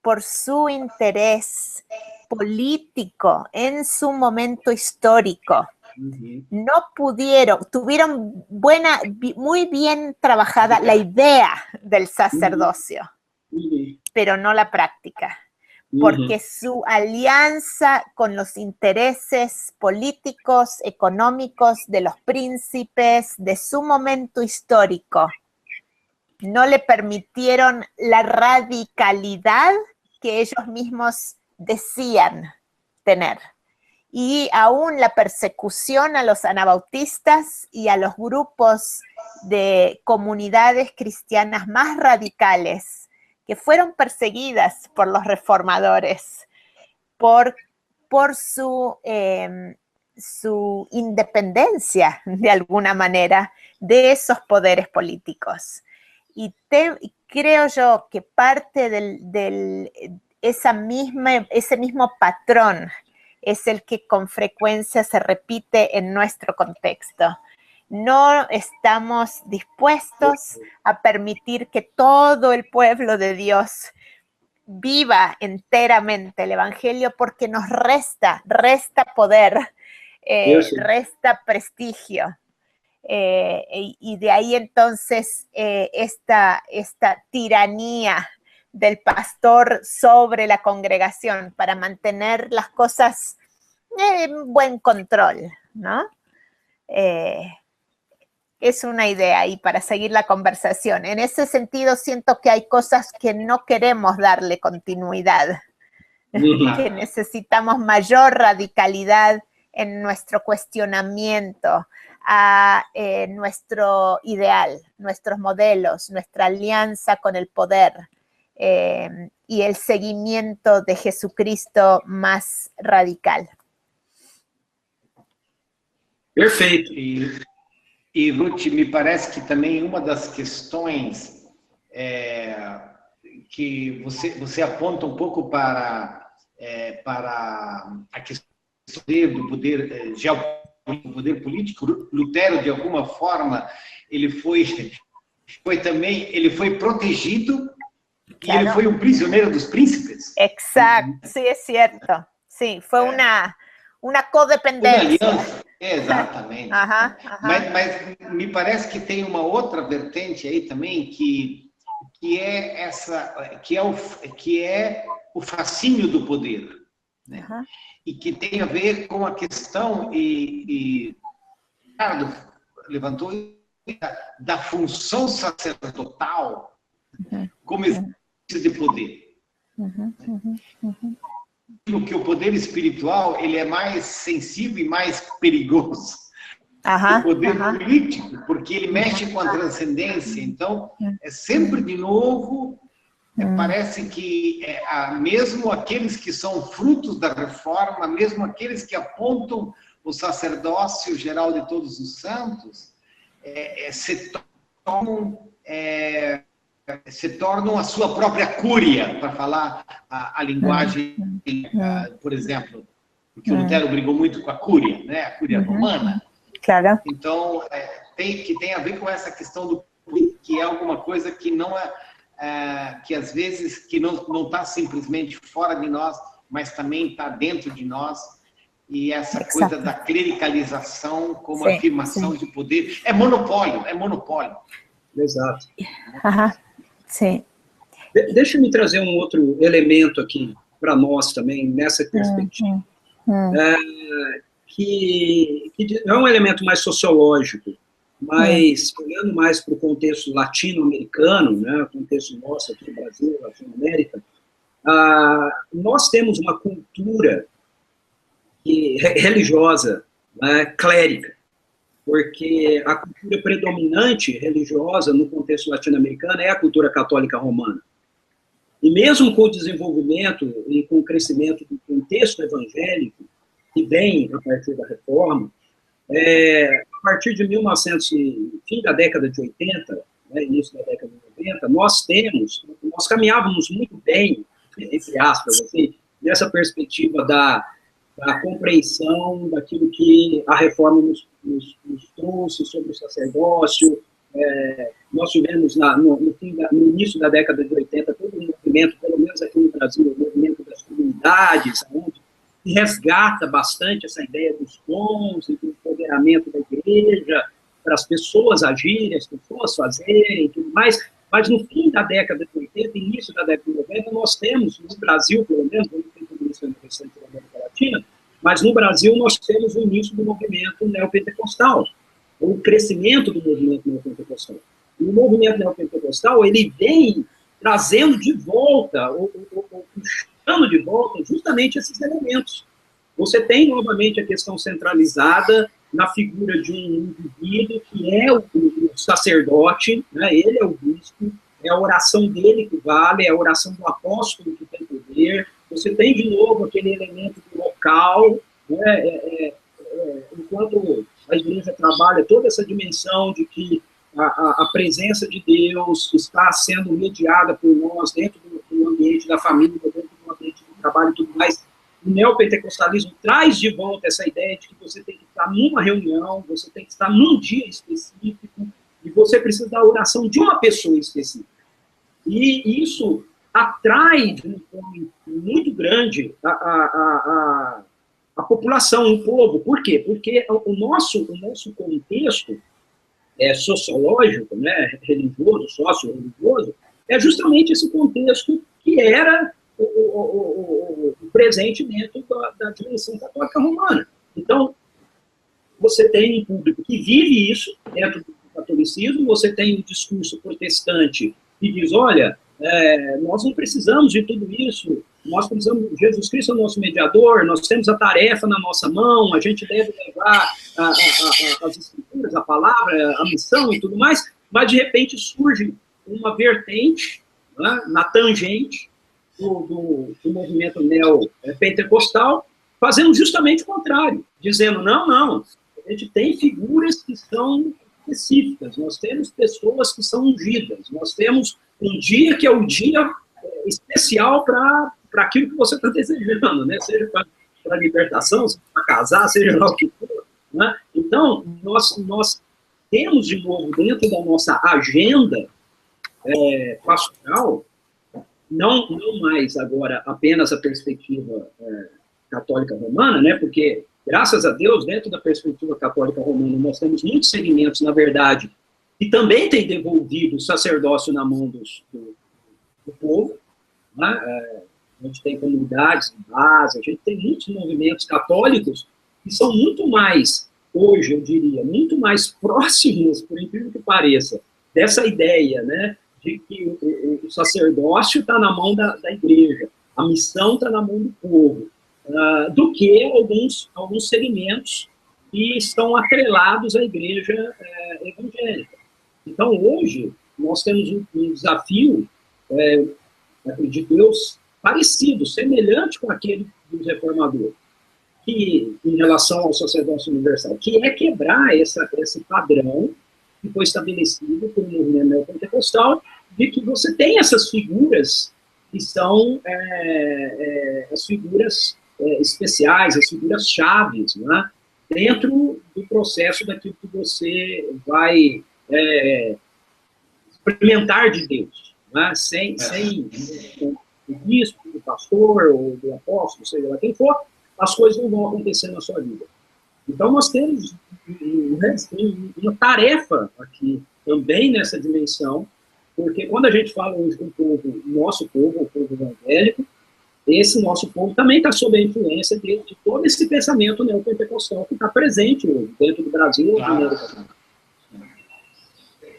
por su interés político en su momento histórico, no tuvieron muy bien trabajada la idea del sacerdocio, pero no la práctica, porque su alianza con los intereses políticos, económicos de los príncipes de su momento histórico no le permitieron la radicalidad que ellos mismos decían tener. Y aún la persecución a los anabautistas y a los grupos de comunidades cristianas más radicales que fueron perseguidas por los reformadores por su independencia, de alguna manera, de esos poderes políticos. Y creo yo que parte ese mismo patrón es el que con frecuencia se repite en nuestro contexto. No estamos dispuestos a permitir que todo el pueblo de Dios viva enteramente el Evangelio porque nos resta poder, resta prestigio. Y de ahí entonces esta tiranía del pastor sobre la congregación para mantener las cosas en buen control, ¿no? Es una idea ahí para seguir la conversación. En ese sentido siento que hay cosas que no queremos darle continuidad, que necesitamos mayor radicalidad en nuestro cuestionamiento a nuestro ideal, nuestros modelos, nuestra alianza con el poder y el seguimiento de Jesucristo más radical. Perfeito. E Ruth, me parece que também uma das questões que você aponta um pouco para a questão do poder geopolítico, poder político. Lutero, de alguma forma, ele foi protegido. Claro. Y él fue un prisionero de los príncipes. Exacto, sí, es cierto. Sí, fue una codependencia. Uma aliança, exatamente. Mas me parece que tem uma outra vertente aí também que é o fascínio do poder, né? E que tem a ver com a questão e Ricardo levantou da função sacerdotal como exercício de poder. Que o poder espiritual ele é mais sensível e mais perigoso que o poder político, porque ele mexe com a transcendência. Então, é sempre de novo, parece que mesmo aqueles que são frutos da reforma, mesmo aqueles que apontam o sacerdócio geral de todos os santos, se tornam a sua própria cúria, para falar a linguagem, por exemplo, porque o Lutero brigou muito com a cúria, né? A cúria romana. Claro. Então, tem a ver com essa questão do que é alguma coisa que não que às vezes que não está simplesmente fora de nós, mas também está dentro de nós. E essa coisa da clericalização como afirmação de poder é monopólio. Exato. Sim. Deixa-me trazer um outro elemento aqui para nós também, nessa perspectiva, que é um elemento mais sociológico, mas olhando mais para o contexto latino-americano, né, o contexto nosso aqui no Brasil, Latinoamérica, nós temos uma cultura religiosa, clérica, porque a cultura predominante religiosa no contexto latino-americano é a cultura católica romana. E mesmo com o desenvolvimento e com o crescimento do contexto evangélico, que vem a partir da reforma, a partir de fim da década de 80, né, início da década de 90, nós caminhávamos muito bem, entre aspas, assim, nessa perspectiva da compreensão daquilo que a reforma nos trouxe sobre o sacerdócio. Nós tivemos, no início da década de 80, todo um movimento, pelo menos aqui no Brasil, o movimento das comunidades, onde se resgata bastante essa ideia dos dons e do empoderamento da igreja, para as pessoas agirem, as pessoas fazerem, tudo mais. Mas no fim da década de 80, início da década de 90, nós temos, no Brasil, pelo menos, não tem tudo isso no restante da América Latina, mas no Brasil nós temos o início do movimento neopentecostal, o crescimento do movimento neopentecostal. E o movimento neopentecostal, ele vem trazendo de volta, ou puxando de volta justamente esses elementos. Você tem, novamente, a questão centralizada na figura de um indivíduo que é o sacerdote, né? Ele é o bispo, é a oração dele que vale, é a oração do apóstolo que tem poder. Você tem, de novo, aquele elemento do local, né? Enquanto a igreja trabalha toda essa dimensão de que a presença de Deus está sendo mediada por nós dentro do ambiente da família, dentro do ambiente do trabalho e tudo mais. O neopentecostalismo traz de volta essa ideia de que você tem que estar numa reunião, você tem que estar num dia específico, e você precisa da oração de uma pessoa específica. E isso atrai de um modo muito grande a população, o povo. Por quê? Porque o nosso contexto sociológico, né, religioso, socio-religioso, é justamente esse contexto que era o presente dentro da dimensão católica romana. Então, você tem um público que vive isso dentro do catolicismo, você tem um discurso protestante que diz, olha, nós não precisamos de tudo isso, nós precisamos, Jesus Cristo é o nosso mediador, nós temos a tarefa na nossa mão, a gente deve levar as escrituras, a palavra, a missão e tudo mais, mas de repente surge uma vertente, né, na tangente do movimento neopentecostal, fazendo justamente o contrário, dizendo, não, a gente tem figuras que são específicas, nós temos pessoas que são ungidas, nós temos um dia que é o dia especial para aquilo que você está desejando, né? Seja para libertação, seja para casar, seja lá o que for. Né? Então, nós temos, de novo, dentro da nossa agenda pastoral, não mais agora apenas a perspectiva católica romana, né? Porque, graças a Deus, dentro da perspectiva católica romana, nós temos muitos segmentos, na verdade, que também têm devolvido o sacerdócio na mão do povo. Né? A gente tem comunidades de base, a gente tem muitos movimentos católicos que são muito mais, hoje eu diria, muito mais próximos, por incrível que pareça, dessa ideia, né, de que o sacerdócio está na mão da igreja, a missão está na mão do povo, do que alguns segmentos que estão atrelados à igreja evangélica. Então, hoje, nós temos um desafio, acredito eu, parecido, semelhante com aquele dos reformadores, que, em relação ao sacerdócio universal, que é quebrar esse padrão que foi estabelecido pelo movimento neopentecostal, de que você tem essas figuras que são as figuras especiais, as figuras chaves, né, dentro do processo daquilo que você vai experimentar de Deus, né, sem o bispo, do pastor, ou do apóstolo, seja lá quem for, as coisas não vão acontecer na sua vida. Então, nós temos uma tarefa aqui, também nessa dimensão, porque quando a gente fala hoje com o nosso povo, o povo evangélico, esse nosso povo também está sob a influência de todo esse pensamento neopentecostal que está presente hoje, dentro do Brasil. Claro.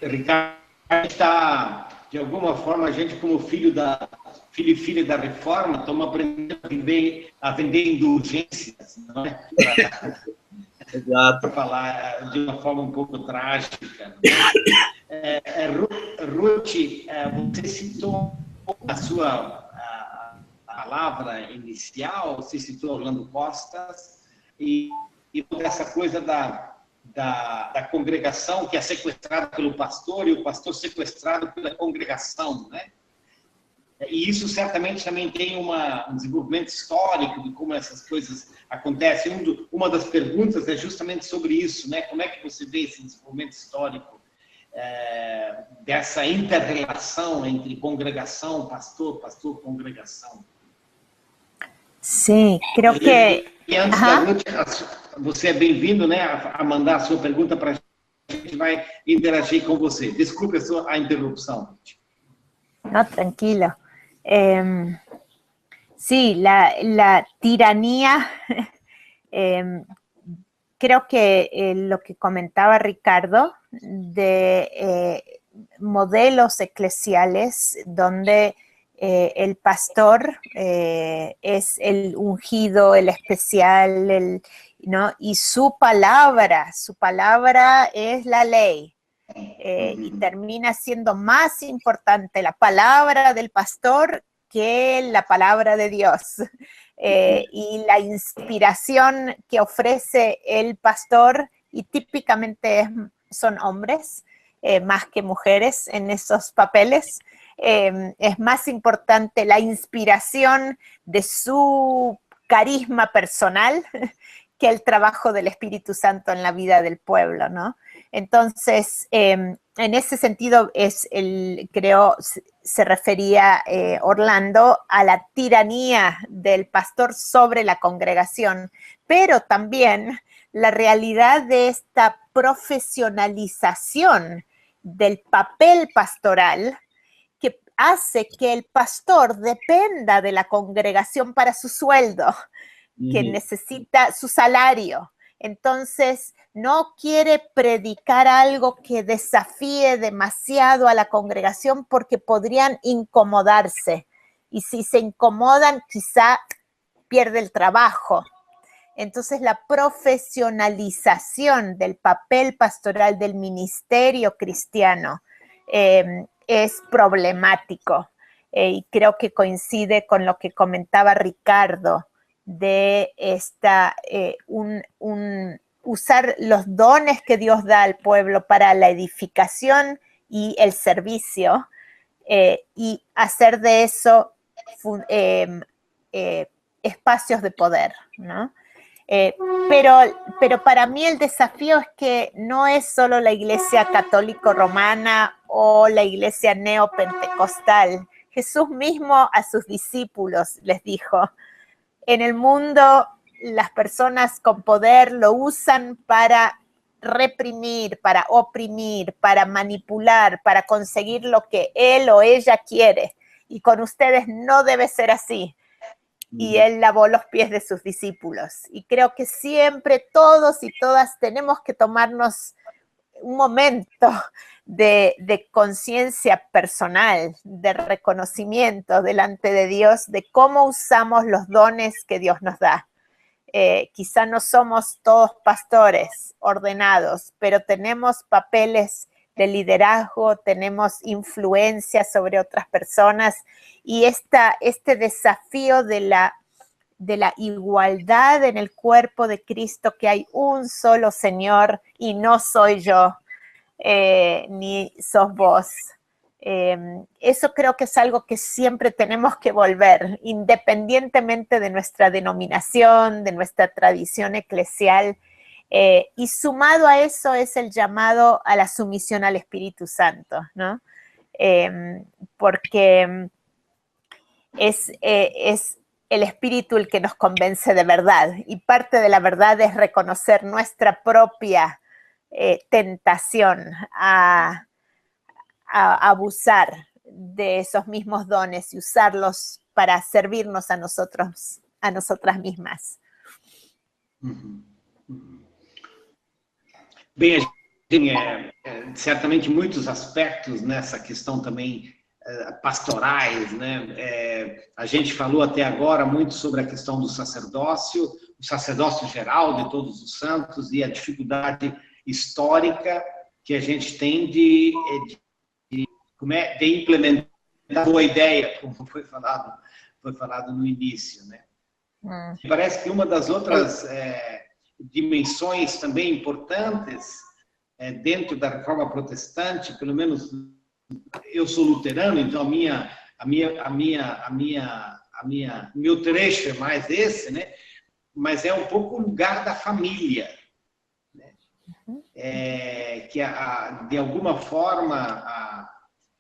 Ricardo, está, de alguma forma, a gente, como filho e filha da reforma, estamos aprendendo a vender indulgências, não é? Exato. Para falar de uma forma um pouco trágica. Ruth, você citou a sua palavra inicial, você citou Orlando Costas, e essa coisa da congregação, que é sequestrado pelo pastor, e o pastor sequestrado pela congregação, né? E isso certamente também tem um desenvolvimento histórico de como essas coisas acontecem. Uma das perguntas é justamente sobre isso, né? Como é que você vê esse desenvolvimento histórico dessa inter-relação entre congregação, pastor, congregação? Sim, creo que... E antes da Ruth, você é bem-vindo, né, a mandar a sua pergunta para a gente, vai interagir com você. Desculpe a interrupção, Ruth. No, tranquilo. Sí, la tiranía, creo que lo que comentaba Ricardo de modelos eclesiales donde el pastor es el ungido, el especial, ¿no? Y su palabra es la ley. Y termina siendo más importante la palabra del pastor que la palabra de Dios. Y la inspiración que ofrece el pastor, y típicamente son hombres, más que mujeres en esos papeles, es más importante la inspiración de su carisma personal que el trabajo del Espíritu Santo en la vida del pueblo, ¿no? Entonces, en ese sentido, creo, se refería Orlando a la tiranía del pastor sobre la congregación, pero también la realidad de esta profesionalización del papel pastoral que hace que el pastor dependa de la congregación para su sueldo, que necesita su salario. Entonces, no quiere predicar algo que desafíe demasiado a la congregación porque podrían incomodarse. Y si se incomodan, quizá pierde el trabajo. Entonces, la profesionalización del papel pastoral del ministerio cristiano es problemático. Y creo que coincide con lo que comentaba Ricardo, de usar los dones que Dios da al pueblo para la edificación y el servicio, y hacer de eso espacios de poder, ¿no? Pero para mí el desafío es que no es solo la iglesia católico-romana o la iglesia neopentecostal. Jesús mismo a sus discípulos les dijo: en el mundo, las personas con poder lo usan para reprimir, para oprimir, para manipular, para conseguir lo que él o ella quiere. Y con ustedes no debe ser así. Y él lavó los pies de sus discípulos. Y creo que siempre todos y todas tenemos que tomarnos un momento de conciencia personal, de reconocimiento delante de Dios, de cómo usamos los dones que Dios nos da. Quizá no somos todos pastores ordenados, pero tenemos papeles de liderazgo, tenemos influencia sobre otras personas, y este desafío de la igualdad en el cuerpo de Cristo, que hay un solo Señor y no soy yo, ni sos vos. Eso creo que es algo que siempre tenemos que volver, independientemente de nuestra denominación, de nuestra tradición eclesial, y sumado a eso es el llamado a la sumisión al Espíritu Santo, ¿no? Porque es el Espíritu el que nos convence de verdad, y parte de la verdad es reconocer nuestra propia tentación a abusar de esos mismos dones y usarlos para servirnos a nosotras mismas. Bem, a gente tem certamente muitos aspectos nessa questão também pastorais, né? A gente falou até agora muito sobre a questão do sacerdócio, o sacerdócio geral de todos os santos, e a dificuldade histórica que a gente tem de implementar a boa ideia, como foi falado no início, né? Parece que uma das outras dimensões também importantes dentro da Reforma Protestante. Pelo menos eu sou luterano, então meu trecho é mais esse, né? Mas é um pouco o lugar da família, né? Que de alguma forma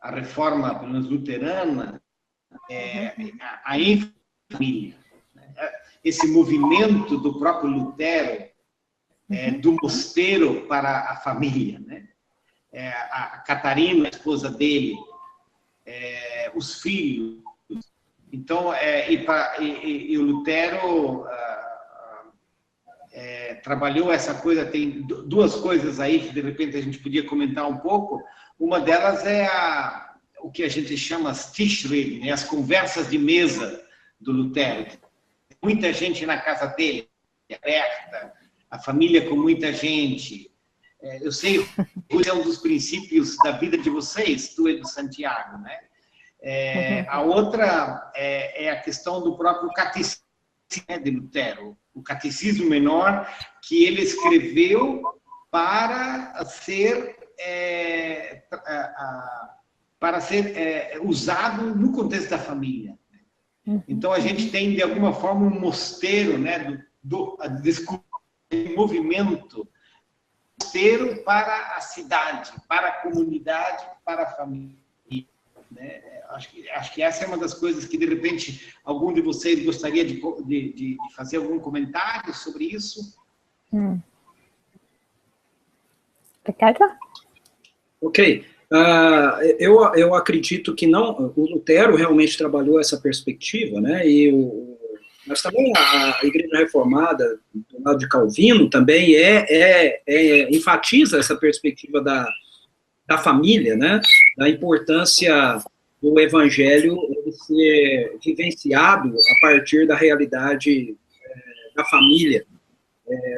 a reforma, pelo menos luterana, a ênfase na família, né? Esse movimento do próprio Lutero, do mosteiro para a família, né? A Catarina, a esposa dele, os filhos. Então, e o Lutero trabalhou essa coisa. Tem duas coisas aí que de repente a gente podia comentar um pouco. Uma delas é o que a gente chama as Tischreden, né? As conversas de mesa do Lutero. Muita gente na casa dele, aberta, a família com muita gente. Eu sei que é um dos princípios da vida de vocês, tu e do Santiago, né? A outra é a questão do próprio catecismo de Lutero, o catecismo menor, que ele escreveu para ser usado no contexto da família. Então, a gente tem, de alguma forma, um mosteiro, né, um movimento mosteiro para a cidade, para a comunidade, para a família. Né? Acho que essa é uma das coisas que, de repente, algum de vocês gostaria de fazer algum comentário sobre isso. Ricardo? Ok. Eu acredito que não, o Lutero realmente trabalhou essa perspectiva, né? Mas também a Igreja Reformada, do lado de Calvino, também enfatiza essa perspectiva da família, né? Da importância do Evangelho ser vivenciado a partir da realidade da família.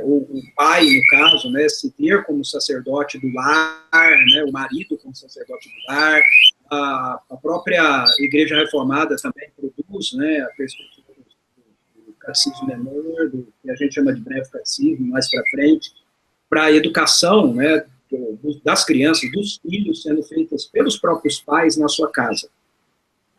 O pai, no caso, né, se ter como sacerdote do lar, né, o marido como sacerdote do lar. A própria Igreja Reformada também produz, né, a perspectiva do catecismo menor, do que a gente chama de breve catecismo, mais para frente, para a educação, né, das crianças, dos filhos, sendo feitas pelos próprios pais na sua casa.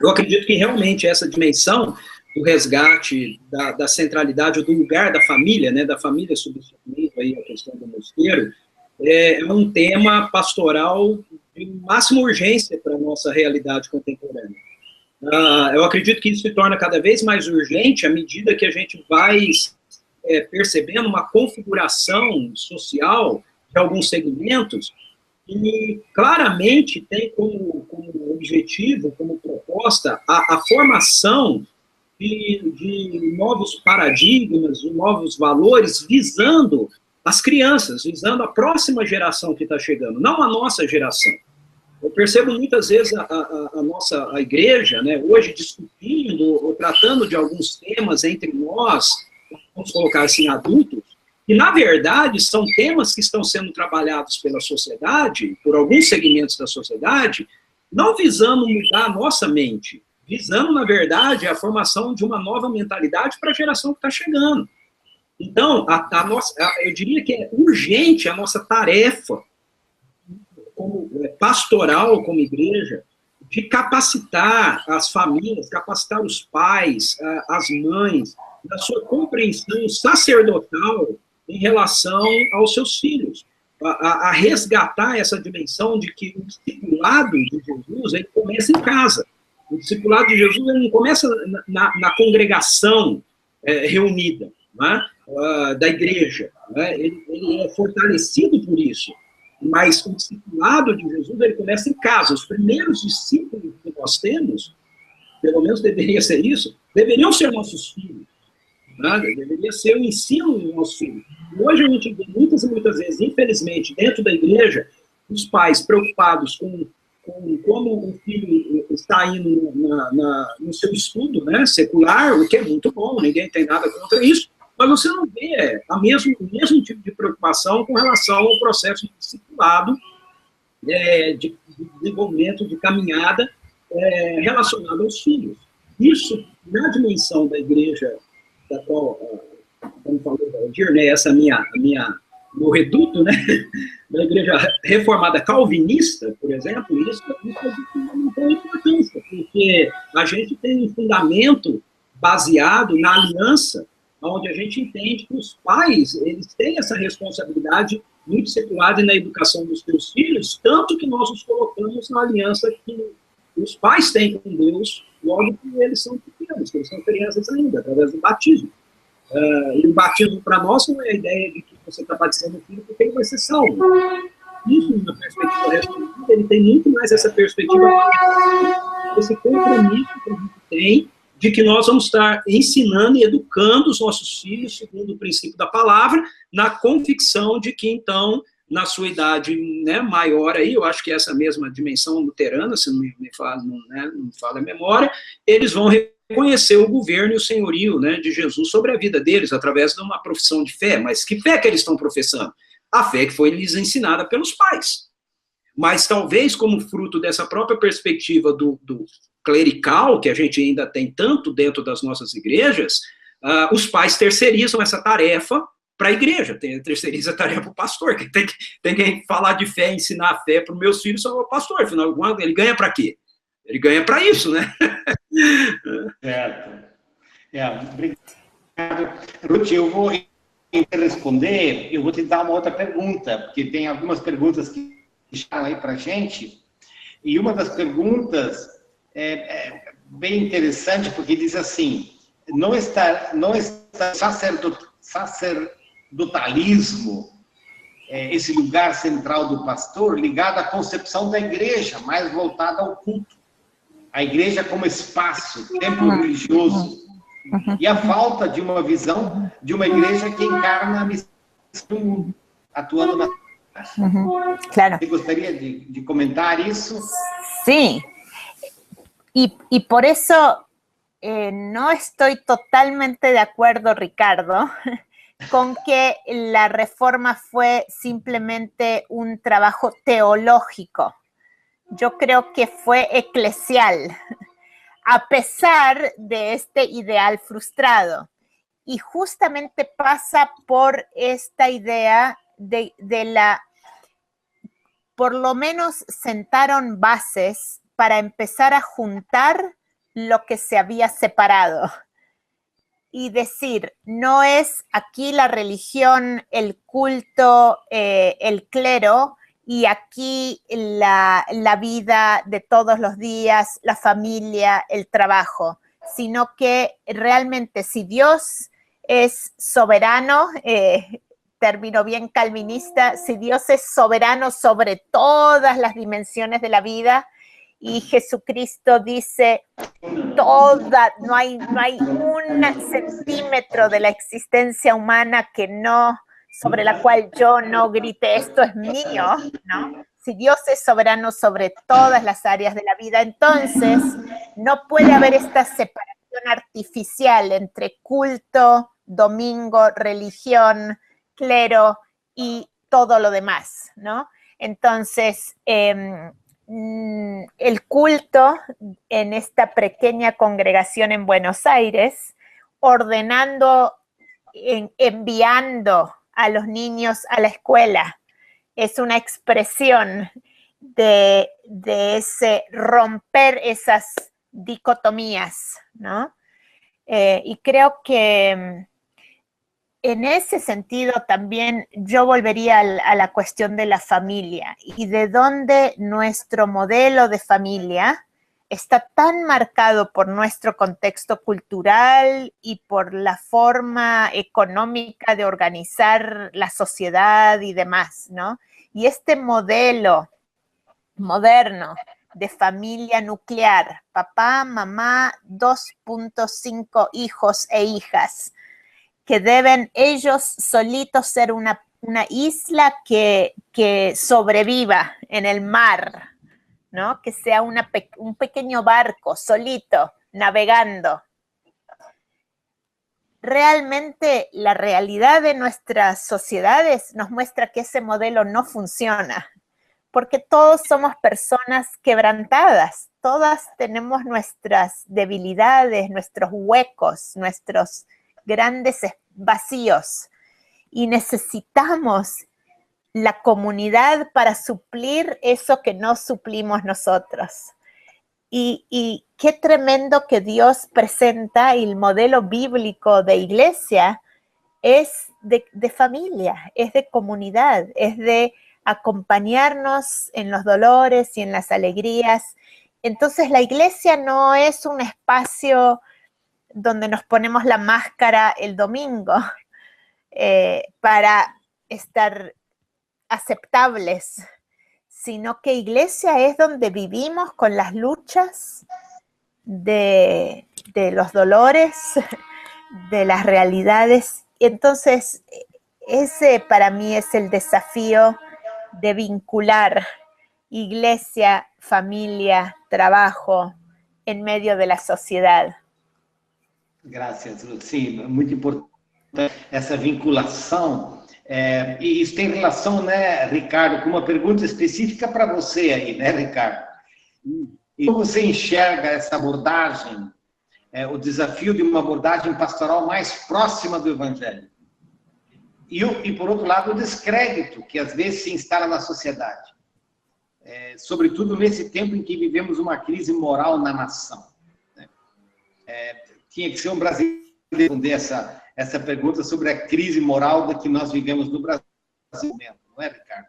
Eu acredito que realmente essa dimensão do resgate, da centralidade, do lugar da família, né, da família substituindo aí a questão do mosteiro, é um tema pastoral de máxima urgência para a nossa realidade contemporânea. Eu acredito que isso se torna cada vez mais urgente à medida que a gente vai percebendo uma configuração social de alguns segmentos e claramente tem como objetivo, como proposta, a formação de novos paradigmas, de novos valores, visando as crianças, visando a próxima geração que está chegando, não a nossa geração. Eu percebo muitas vezes a igreja, né, hoje discutindo ou tratando de alguns temas entre nós, vamos colocar assim, adultos, que na verdade são temas que estão sendo trabalhados pela sociedade, por alguns segmentos da sociedade, não visando mudar a nossa mente, visando, na verdade, a formação de uma nova mentalidade para a geração que está chegando. Então, eu diria que é urgente a nossa tarefa como pastoral, como igreja, de capacitar as famílias, capacitar os pais, as mães, da sua compreensão sacerdotal em relação aos seus filhos, a resgatar essa dimensão de que o discipulado de Jesus, ele começa em casa. O discipulado de Jesus ele não começa na congregação reunida, né, da igreja. Né, ele é fortalecido por isso. Mas o discipulado de Jesus ele começa em casa. Os primeiros discípulos que nós temos, pelo menos deveria ser isso, deveriam ser nossos filhos. Né, deveria ser o ensino dos nossos filhos. Hoje a gente vê muitas e muitas vezes, infelizmente, dentro da igreja, os pais preocupados com como o filho está indo no seu estudo, né, secular, o que é muito bom, ninguém tem nada contra isso, mas você não vê o mesmo tipo de preocupação com relação ao processo de discipulado, de desenvolvimento, de caminhada relacionado aos filhos. Isso, na dimensão da igreja, da qual, como falou, dividir, né, meu reduto, né, da igreja reformada calvinista, por exemplo, isso é de fundamental importância, porque a gente tem um fundamento baseado na aliança, onde a gente entende que os pais, eles têm essa responsabilidade muito secular na educação dos seus filhos, tanto que nós os colocamos na aliança que os pais têm com Deus, logo que eles são pequenos, que eles são crianças ainda, através do batismo. E o batismo, para nós, não é a ideia de que você está batizando o filho porque ele vai ser salvo. Isso, na perspectiva reformada, ele tem muito mais essa perspectiva, esse compromisso que a gente tem de que nós vamos estar ensinando e educando os nossos filhos segundo o princípio da palavra, na convicção de que, então, na sua idade, né, maior aí, eu acho que essa mesma dimensão luterana, se não me fala, não me fala a memória, eles vão reconhecer o governo e o senhorio, né, de Jesus sobre a vida deles, através de uma profissão de fé. Mas que fé que eles estão professando? A fé que foi lhes ensinada pelos pais. Mas talvez como fruto dessa própria perspectiva do clerical, que a gente ainda tem tanto dentro das nossas igrejas, os pais terceirizam essa tarefa para a igreja, terceiriza a tarefa para o pastor, que tem que falar de fé, ensinar a fé para os meus filhos, só o pastor, afinal, ele ganha para quê? Ele ganha para isso, né? Certo. Obrigado. Ruth, eu vou responder, eu vou te dar uma outra pergunta, porque tem algumas perguntas que deixaram aí para a gente, e uma das perguntas é bem interessante, porque diz assim, não está sacerdotalismo, esse lugar central do pastor, ligado à concepção da igreja, mais voltada ao culto. A igreja como espaço, templo religioso, e a falta de uma visão de uma igreja que encarna a missão do mundo, atuando na... Claro. ¿Te gustaría de comentar eso? Sí, y por eso no estoy totalmente de acuerdo, Ricardo, con que la reforma fue simplemente un trabajo teológico. Yo creo que fue eclesial, a pesar de este ideal frustrado. Y justamente pasa por esta idea de la... Por lo menos sentaron bases para empezar a juntar lo que se había separado. Y decir, no es aquí la religión, el culto, el clero, y aquí la vida de todos los días, la familia, el trabajo, sino que realmente si Dios es soberano, término bien calvinista, si Dios es soberano sobre todas las dimensiones de la vida, y Jesucristo dice, no hay un centímetro de la existencia humana sobre la cual yo no grite, esto es mío, ¿no? Si Dios es soberano sobre todas las áreas de la vida, entonces no puede haber esta separación artificial entre culto, domingo, religión, clero y todo lo demás, ¿no? Entonces, el culto en esta pequeña congregación en Buenos Aires, ordenando, enviando a los niños a la escuela, es una expresión de ese romper esas dicotomías, ¿no? Y creo que en ese sentido también yo volvería a la cuestión de la familia y de dónde nuestro modelo de familia está tan marcado por nuestro contexto cultural y por la forma económica de organizar la sociedad y demás, ¿no? Y este modelo moderno de familia nuclear, papá, mamá, 2.5 hijos e hijas, que deben ellos solitos ser una isla que sobreviva en el mar, ¿no? Que sea un pequeño barco solito, navegando. Realmente la realidad de nuestras sociedades nos muestra que ese modelo no funciona, porque todos somos personas quebrantadas, todas tenemos nuestras debilidades, nuestros huecos, nuestros grandes vacíos. y necesitamos la comunidad para suplir eso que no suplimos nosotros. Y qué tremendo que Dios presenta, y el modelo bíblico de iglesia es de familia, es de comunidad, es de acompañarnos en los dolores y en las alegrías. Entonces la iglesia no es un espacio donde nos ponemos la máscara el domingo para estar aceptables, sino que iglesia es donde vivimos con las luchas de los dolores, de las realidades. Entonces, ese para mí es el desafío de vincular iglesia, familia, trabajo en medio de la sociedad. Graças, sim, muito importante essa vinculação. E isso tem relação, né, Ricardo, com uma pergunta específica para você aí, né, Ricardo? E como você enxerga essa abordagem, o desafio de uma abordagem pastoral mais próxima do Evangelho? E por outro lado, o descrédito que às vezes se instala na sociedade, sobretudo nesse tempo em que vivemos uma crise moral na nação. Né? Tinha que ser um brasileiro responder essa pergunta sobre a crise moral da que nós vivemos no Brasil, não é, Ricardo?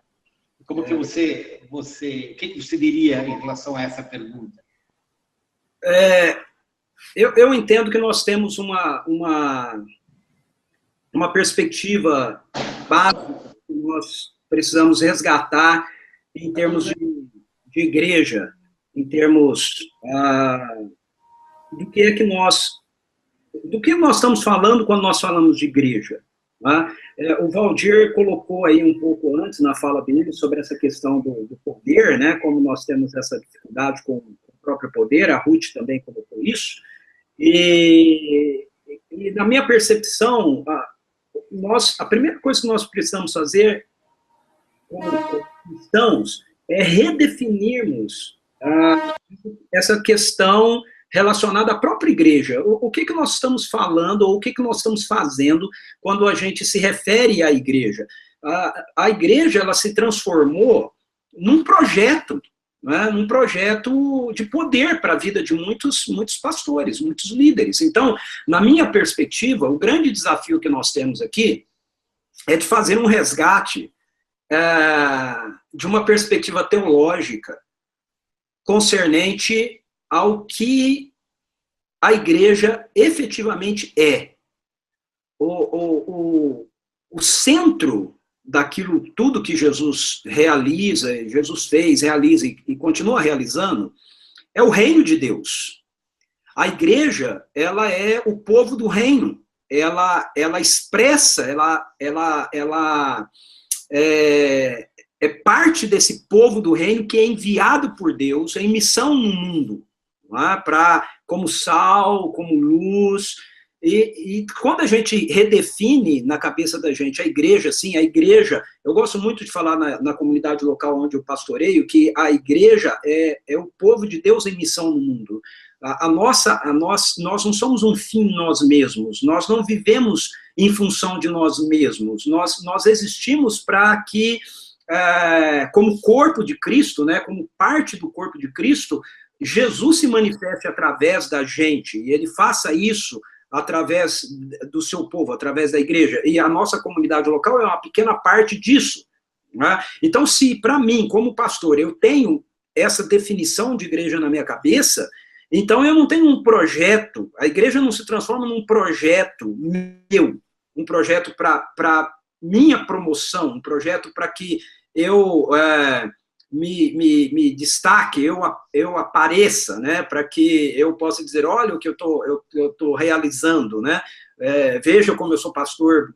Como que você, o que você diria em relação a essa pergunta? Eu entendo que nós temos uma perspectiva básica que nós precisamos resgatar em termos de igreja, em termos do que nós estamos falando quando nós falamos de igreja. Tá? O Valdir colocou aí um pouco antes, na fala dele, sobre essa questão do poder, né, como nós temos essa dificuldade com o próprio poder, a Ruth também colocou isso, e na minha percepção, a primeira coisa que nós precisamos fazer como cristãos é redefinirmos essa questão relacionada à própria igreja. O que nós estamos falando, ou o que nós estamos fazendo quando a gente se refere à igreja? A igreja, ela se transformou num projeto, né, num projeto de poder para a vida de muitos pastores, muitos líderes. Então, na minha perspectiva, o grande desafio que nós temos aqui é de fazer um resgate de uma perspectiva teológica concernente ao que a igreja efetivamente é. O centro daquilo tudo que Jesus realiza, Jesus fez, realiza e continua realizando, é o reino de Deus. A igreja, ela é o povo do reino. Ela expressa, ela é parte desse povo do reino que é enviado por Deus em missão no mundo. Como sal, como luz, e quando a gente redefine na cabeça da gente a igreja, sim, a igreja, eu gosto muito de falar na comunidade local onde eu pastoreio, que a igreja é o povo de Deus em missão no mundo. Nós não somos um fim nós mesmos, nós não vivemos em função de nós mesmos, nós existimos para que, como corpo de Cristo, né, como parte do corpo de Cristo, Jesus se manifeste através da gente, e ele faça isso através do seu povo, através da igreja, e a nossa comunidade local é uma pequena parte disso. Né? Então, se para mim, como pastor, eu tenho essa definição de igreja na minha cabeça, então eu não tenho um projeto, a igreja não se transforma num projeto meu, um projeto para minha promoção, um projeto para que eu me destaque, eu apareça, né, para que eu possa dizer, olha o que eu tô realizando, né, veja como eu sou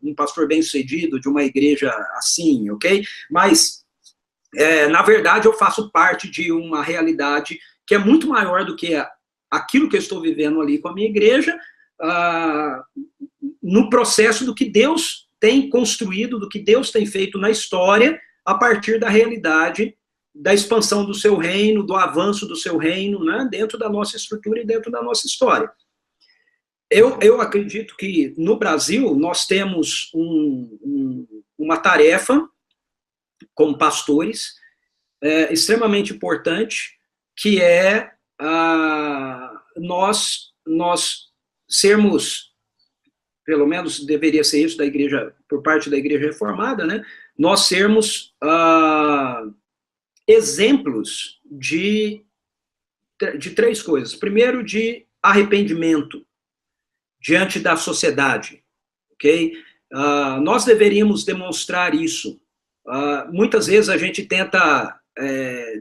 um pastor bem-sucedido de uma igreja assim, ok? Mas, na verdade, eu faço parte de uma realidade que é muito maior do que aquilo que eu estou vivendo ali com a minha igreja, no processo do que Deus tem construído, do que Deus tem feito na história, a partir da realidade da expansão do seu reino, do avanço do seu reino, né, dentro da nossa estrutura e dentro da nossa história. Eu acredito que no Brasil nós temos uma tarefa como pastores extremamente importante, que é nós sermos, pelo menos deveria ser isso da igreja, por parte da igreja reformada, né? Nós sermos exemplos de três coisas. Primeiro, de arrependimento diante da sociedade, ok? Nós deveríamos demonstrar isso. Muitas vezes a gente tenta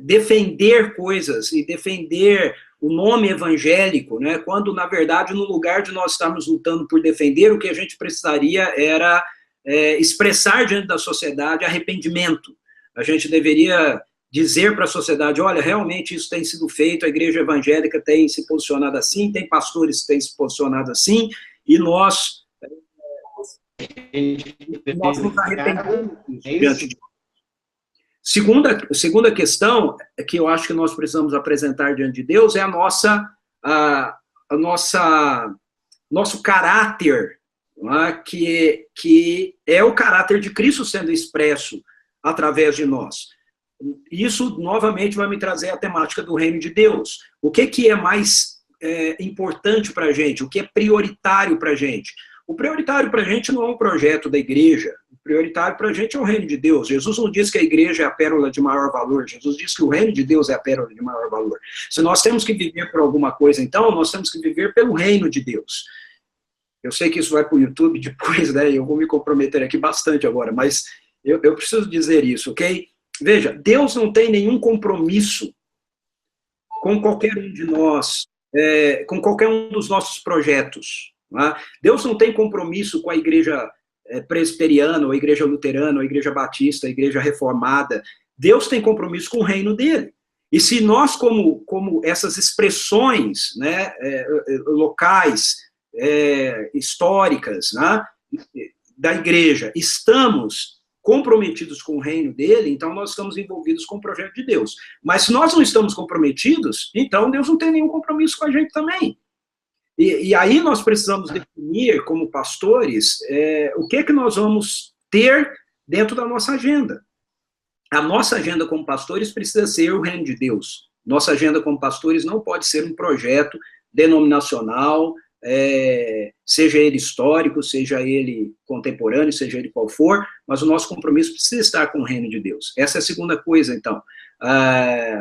defender coisas e defender o nome evangélico, né, quando, na verdade, no lugar de nós estarmos lutando por defender, o que a gente precisaria era expressar diante da sociedade arrependimento. A gente deveria dizer para a sociedade, olha, realmente isso tem sido feito, a igreja evangélica tem se posicionado assim, tem pastores que têm se posicionado assim, e nós nos arrependemos diante de Segunda questão que eu acho que nós precisamos apresentar diante de Deus é nosso caráter, que é o caráter de Cristo sendo expresso através de nós. Isso, novamente, vai me trazer a temática do reino de Deus. O que é mais importante para a gente? O que é prioritário para a gente? O prioritário para a gente não é um projeto da igreja. O prioritário para a gente é o reino de Deus. Jesus não diz que a igreja é a pérola de maior valor. Jesus diz que o reino de Deus é a pérola de maior valor. Se nós temos que viver por alguma coisa, então, nós temos que viver pelo reino de Deus. Eu sei que isso vai para o YouTube depois, né? Eu vou me comprometer aqui bastante agora, mas eu preciso dizer isso, ok? Veja, Deus não tem nenhum compromisso com qualquer um de nós, com qualquer um dos nossos projetos. Deus não tem compromisso com a igreja presbiteriana, ou a igreja luterana, ou a igreja batista, a igreja reformada. Deus tem compromisso com o reino dele. E se nós, como essas expressões, né, locais, históricas, né, da igreja, estamos comprometidos com o reino dele, então nós estamos envolvidos com o projeto de Deus. Mas se nós não estamos comprometidos, então Deus não tem nenhum compromisso com a gente também. E aí nós precisamos definir, como pastores, o que nós vamos ter dentro da nossa agenda. A nossa agenda como pastores precisa ser o reino de Deus. Nossa agenda como pastores não pode ser um projeto denominacional, seja ele histórico, seja ele contemporâneo, seja ele qual for, mas o nosso compromisso precisa estar com o reino de Deus. Essa é a segunda coisa, então.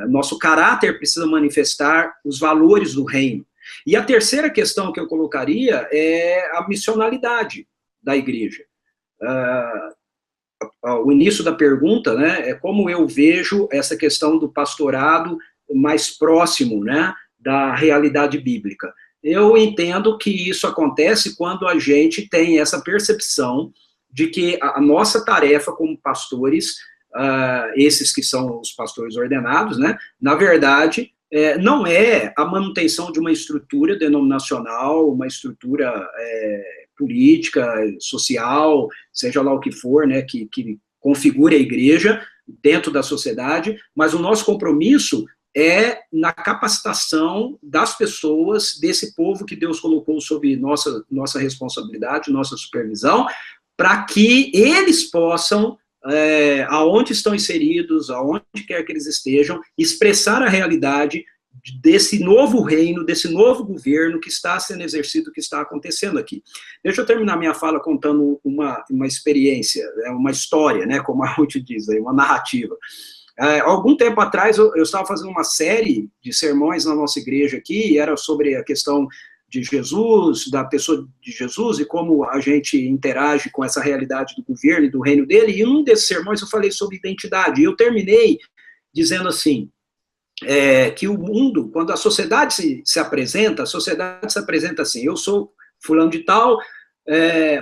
Nosso caráter precisa manifestar os valores do reino. E a terceira questão que eu colocaria é a missionalidade da igreja. O início da pergunta, né, é como eu vejo essa questão do pastorado mais próximo, né, da realidade bíblica. Eu entendo que isso acontece quando a gente tem essa percepção de que a nossa tarefa como pastores, esses que são os pastores ordenados, né, na verdade, não é a manutenção de uma estrutura denominacional, uma estrutura política, social, seja lá o que for, né, que configure a igreja dentro da sociedade, mas o nosso compromisso é na capacitação das pessoas, desse povo que Deus colocou sob nossa responsabilidade, nossa supervisão, para que eles possam, aonde estão inseridos, aonde quer que eles estejam, expressar a realidade desse novo reino, desse novo governo que está sendo exercido, que está acontecendo aqui. Deixa eu terminar minha fala contando uma experiência, uma história, né, como a Ruth diz, uma narrativa. Algum tempo atrás, eu estava fazendo uma série de sermões na nossa igreja aqui, e era sobre a questão de Jesus, da pessoa de Jesus, e como a gente interage com essa realidade do governo e do reino dele, e em um desses sermões eu falei sobre identidade, e eu terminei dizendo assim, que o mundo, quando a sociedade se apresenta, a sociedade se apresenta assim, eu sou fulano de tal,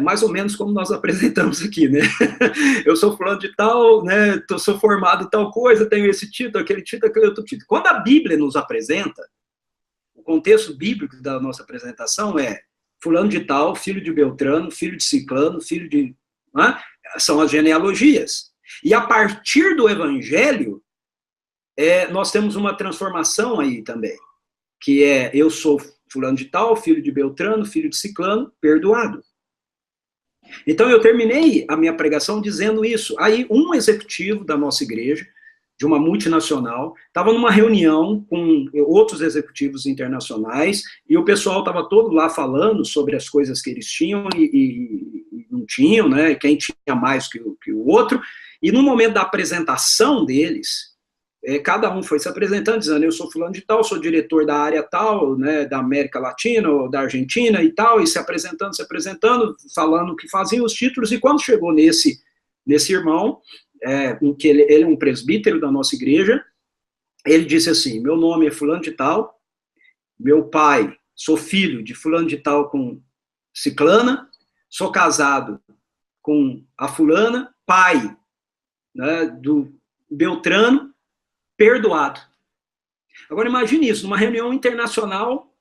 mais ou menos como nós apresentamos aqui, né? Eu sou fulano de tal, né? Sou formado em tal coisa, tenho esse título, aquele outro título. Quando a Bíblia nos apresenta, o contexto bíblico da nossa apresentação é fulano de tal, filho de Beltrano, filho de Ciclano, filho de... Né? São as genealogias. E a partir do Evangelho, nós temos uma transformação aí também, que eu sou fulano de tal, filho de Beltrano, filho de Ciclano, perdoado. Então eu terminei a minha pregação dizendo isso. Aí um executivo da nossa igreja, de uma multinacional, estava numa reunião com outros executivos internacionais, e o pessoal estava todo lá falando sobre as coisas que eles tinham e não tinham, né? Quem tinha mais que o outro, e no momento da apresentação deles, cada um foi se apresentando, dizendo, eu sou fulano de tal, sou diretor da área tal, né, da América Latina, ou da Argentina e tal, e se apresentando, falando o que faziam os títulos, e quando chegou nesse irmão, que ele é um presbítero da nossa igreja, ele disse assim, meu nome é fulano de tal, meu pai, sou filho de fulano de tal com ciclana, sou casado com a fulana, pai, né, do Beltrano, perdoado. Agora imagine isso, numa reunião internacional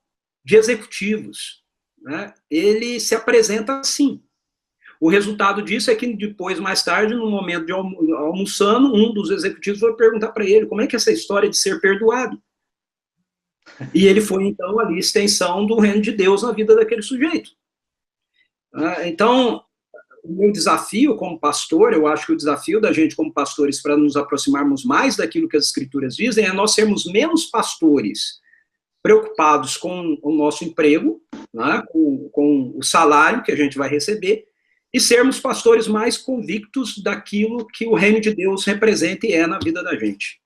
de executivos, né, ele se apresenta assim. O resultado disso é que depois, mais tarde, no momento de almoçando, um dos executivos foi perguntar para ele como é que é essa história de ser perdoado. E ele foi, então, ali, extensão do reino de Deus na vida daquele sujeito. Então, o meu desafio como pastor, eu acho que o desafio da gente como pastores para nos aproximarmos mais daquilo que as escrituras dizem é nós sermos menos pastores preocupados com o nosso emprego, né, com o salário que a gente vai receber, e sermos pastores mais convictos daquilo que o reino de Deus representa e é na vida da gente.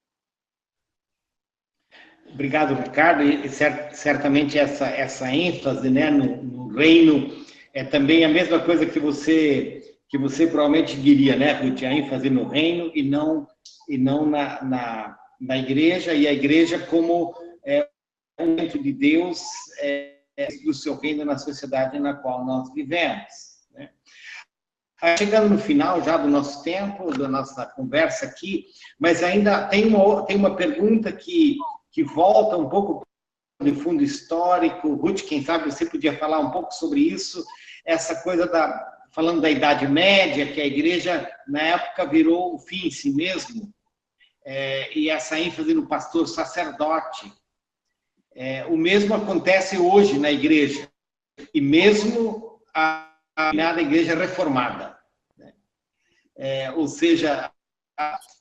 Obrigado, Ricardo. E certamente essa ênfase, né, no reino é também a mesma coisa que você provavelmente diria, né, Ruth? A ênfase no reino e não na igreja, e a igreja como um momento de Deus do seu reino na sociedade na qual nós vivemos. Né? Chegando no final já do nosso tempo, da nossa conversa aqui, mas ainda tem uma pergunta que volta um pouco do fundo histórico. Ruth, quem sabe você podia falar um pouco sobre isso, essa coisa falando da Idade Média, que a igreja, na época, virou o fim em si mesmo, e essa ênfase no pastor sacerdote. O mesmo acontece hoje na igreja, e mesmo na igreja reformada. Ou seja,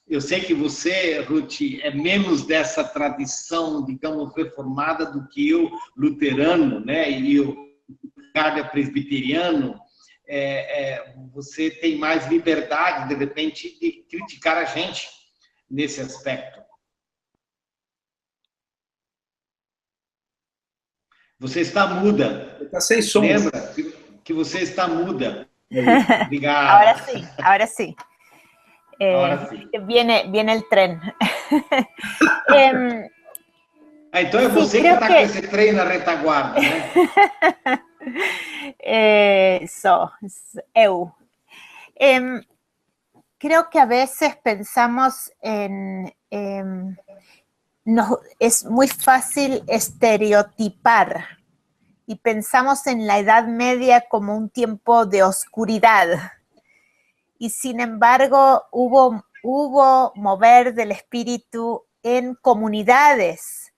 eu sei que você, Ruth, é menos dessa tradição, digamos, reformada do que eu, luterano, né? E o Ricardo é presbiteriano. Você tem mais liberdade, de repente, de criticar a gente nesse aspecto. Você está muda. Está sem som. Lembra que você está muda. Obrigado. Ahora sí. Ahora sí. Viene el tren. Então é você que está com esse trem na retaguarda, né? Eu. Creo que a veces pensamos es muy fácil estereotipar y pensamos en la Edad Media como un tiempo de oscuridad. Y sin embargo, hubo mover del espíritu en comunidades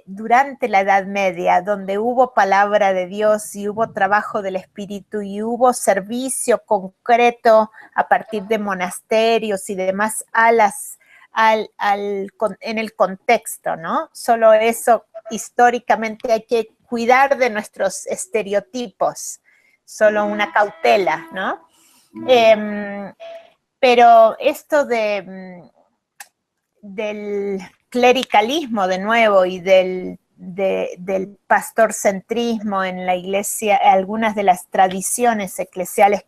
durante la Edad Media, donde hubo palabra de Dios y hubo trabajo del espíritu y hubo servicio concreto a partir de monasterios y demás en el contexto, ¿no? Solo eso, históricamente hay que cuidar de nuestros estereotipos, solo una cautela, ¿no? Pero esto del clericalismo de nuevo y del pastorcentrismo en la iglesia, algunas de las tradiciones eclesiales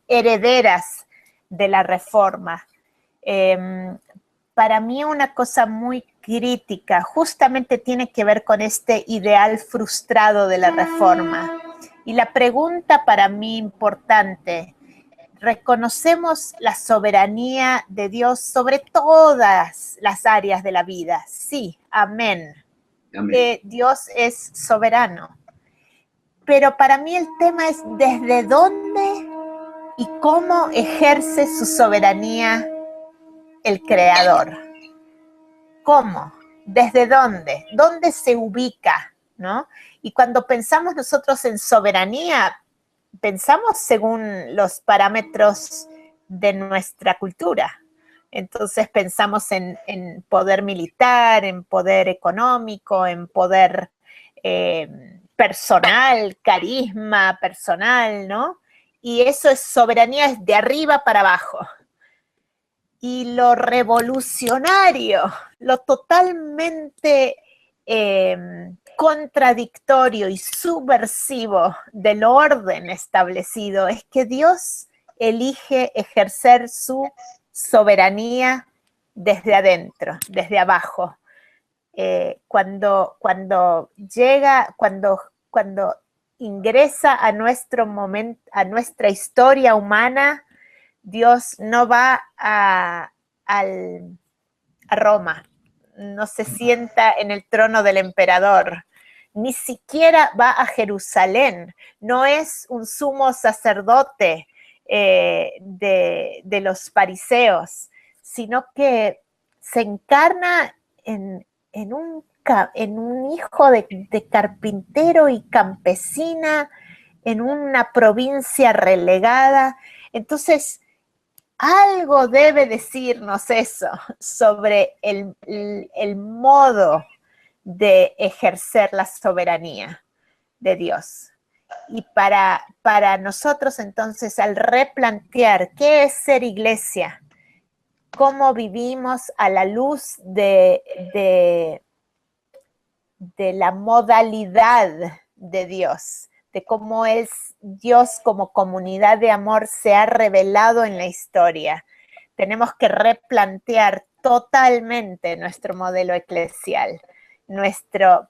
herederas de la Reforma, para mí una cosa muy crítica justamente tiene que ver con este ideal frustrado de la Reforma. Y la pregunta para mí importante: ¿reconocemos la soberanía de Dios sobre todas las áreas de la vida? Sí, amén. Dios es soberano. Pero para mí el tema es desde dónde y cómo ejerce su soberanía el Creador. ¿Cómo? ¿Desde dónde? ¿Dónde se ubica ¿no? Y cuando pensamos nosotros en soberanía, pensamos según los parámetros de nuestra cultura. Entonces pensamos en poder militar, en poder económico, en poder personal, carisma personal, ¿no? Y eso es soberanía, es de arriba para abajo. Y lo revolucionario, lo totalmente contradictorio y subversivo del orden establecido es que Dios elige ejercer su soberanía desde adentro, desde abajo. Cuando ingresa a nuestro momento, a nuestra historia humana, Dios no va a Roma, no se sienta en el trono del emperador, ni siquiera va a Jerusalén, no es un sumo sacerdote de los fariseos, sino que se encarna en un hijo de carpintero y campesina en una provincia relegada. Entonces, algo debe decirnos eso sobre el modo de ejercer la soberanía de Dios. Y para nosotros, entonces, al replantear qué es ser iglesia, cómo vivimos a la luz de la modalidad de Dios, de cómo Dios como comunidad de amor se ha revelado en la historia. Tenemos que replantear totalmente nuestro modelo eclesial, nuestro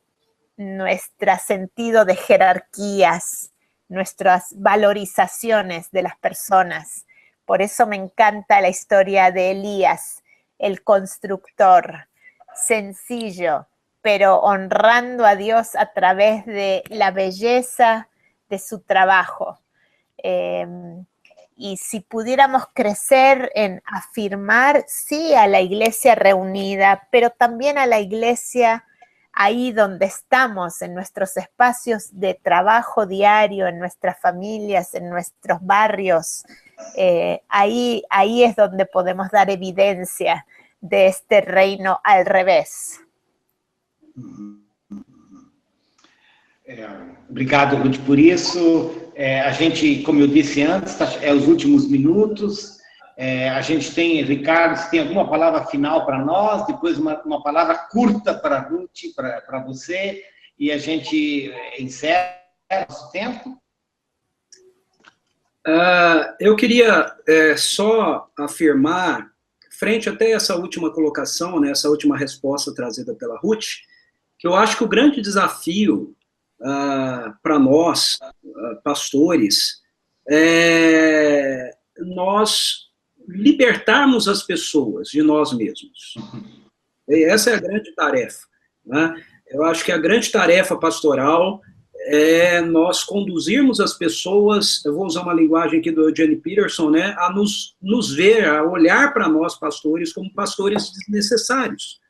sentido de jerarquías, nuestras valorizaciones de las personas. Por eso me encanta la historia de Elías, el constructor, sencillo, pero honrando a Dios a través de la belleza de su trabajo. Y si pudiéramos crecer en afirmar, sí, a la iglesia reunida, pero también a la iglesia ahí donde estamos, en nuestros espacios de trabajo diario, en nuestras familias, en nuestros barrios, ahí es donde podemos dar evidencia de este reino al revés. Obrigado, Ruth, por isso. A gente, como eu disse antes, os últimos minutos. A gente tem, Ricardo, se tem alguma palavra final para nós, depois uma palavra curta para a Ruth, para você, e a gente encerra o nosso tempo. Eu queria só afirmar, frente até essa última colocação, né, essa última resposta trazida pela Ruth, que eu acho que o grande desafio para nós, pastores, é nós libertarmos as pessoas de nós mesmos. E essa é a grande tarefa, né? Eu acho que a grande tarefa pastoral é nós conduzirmos as pessoas, eu vou usar uma linguagem aqui do Eugene Peterson, né, a nos ver, a olhar para nós pastores como pastores desnecessários.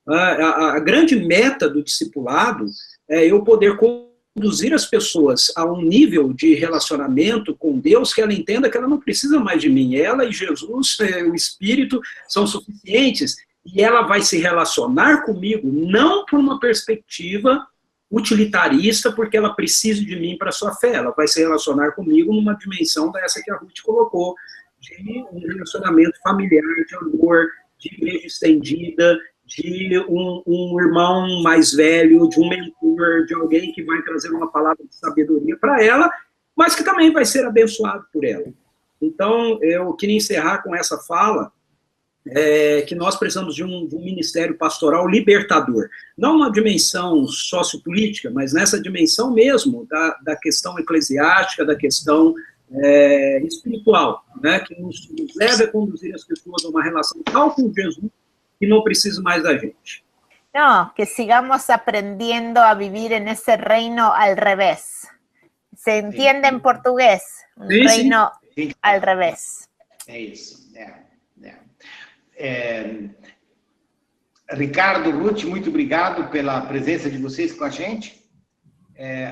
A grande meta do discipulado é eu poder conduzir as pessoas a um nível de relacionamento com Deus que ela entenda que ela não precisa mais de mim. Ela e Jesus, o Espírito, são suficientes. E ela vai se relacionar comigo não por uma perspectiva utilitarista, porque ela precisa de mim para a sua fé. Ela vai se relacionar comigo numa dimensão dessa que a Ruth colocou, de um relacionamento familiar, de amor, de igreja estendida, de um irmão mais velho, de um mentor, de alguém que vai trazer uma palavra de sabedoria para ela, mas que também vai ser abençoado por ela. Então, eu queria encerrar com essa fala, que nós precisamos de um ministério pastoral libertador. Não uma dimensão sociopolítica, mas nessa dimensão mesmo da questão eclesiástica, da questão espiritual, né, que nos leve a conduzir as pessoas a uma relação tal com Jesus, que no precisa más de la gente. No, que sigamos aprendiendo a vivir en ese reino al revés. ¿Se entiende en portugués? Un reino al revés. É isso. Ricardo, Ruth, muito obrigado pela presença de vocês com a gente.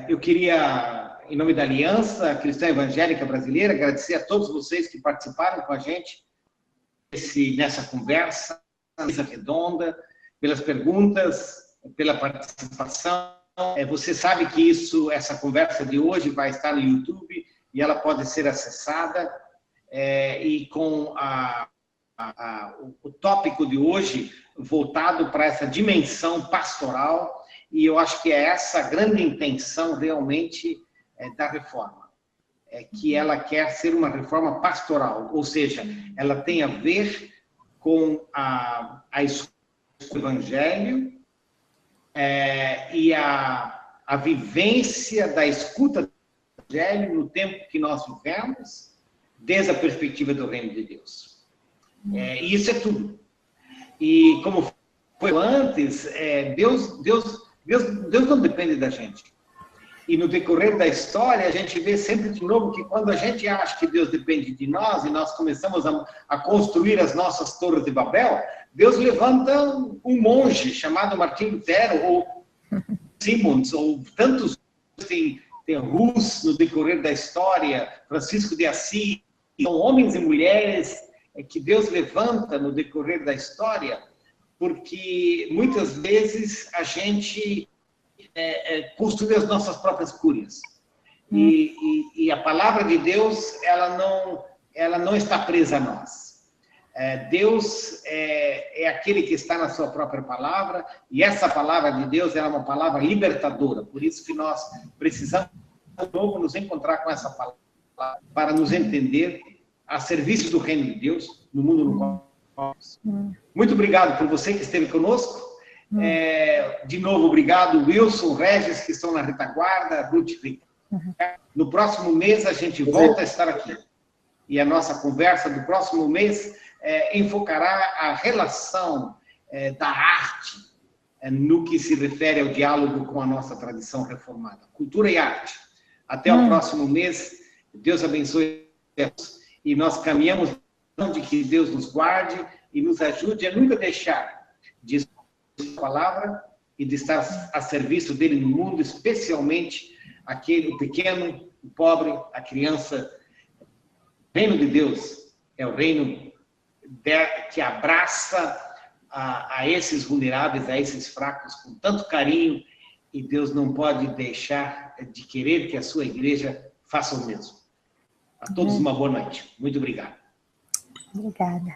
Eu queria, em nome da Aliança Cristã Evangélica Brasileira, agradecer a todos vocês que participaram com a gente nessa conversa, mesa redonda, pelas perguntas, pela participação. Você sabe que essa conversa de hoje vai estar no YouTube e ela pode ser acessada. E com o tópico de hoje voltado para essa dimensão pastoral, e eu acho que é essa a grande intenção realmente da reforma, que ela quer ser uma reforma pastoral, ou seja, ela tem a ver com a escuta do Evangelho e a vivência da escuta do Evangelho no tempo que nós vivemos, desde a perspectiva do reino de Deus. E isso é tudo. E como foi antes, Deus não depende da gente. E no decorrer da história, a gente vê sempre de novo que quando a gente acha que Deus depende de nós e nós começamos a construir as nossas torres de Babel, Deus levanta um monge chamado Martim Lutero, ou Simons, ou tantos tem Rus no decorrer da história, Francisco de Assis, são homens e mulheres que Deus levanta no decorrer da história, porque muitas vezes a gente construir as nossas próprias cúrias. E a palavra de Deus, ela não está presa a nós. Deus é aquele que está na sua própria palavra, e essa palavra de Deus é uma palavra libertadora. Por isso que nós precisamos, de novo, nos encontrar com essa palavra, para nos entender a serviço do reino de Deus, no mundo no qual nós. Muito obrigado por você que esteve conosco. De novo, obrigado, Wilson, Regis, que estão na retaguarda, Ruth. No próximo mês, a gente volta a estar aqui. E a nossa conversa do próximo mês enfocará a relação da arte no que se refere ao diálogo com a nossa tradição reformada. Cultura e arte. Até o próximo mês. Deus abençoe. E nós caminhamos de que Deus nos guarde e nos ajude a nunca deixar de a palavra e de estar a serviço dele no mundo, especialmente o pequeno, o pobre, a criança. O reino de Deus é o reino que abraça a esses vulneráveis, a esses fracos, com tanto carinho, e Deus não pode deixar de querer que a sua igreja faça o mesmo. A todos uma boa noite. Muito obrigado. Obrigada.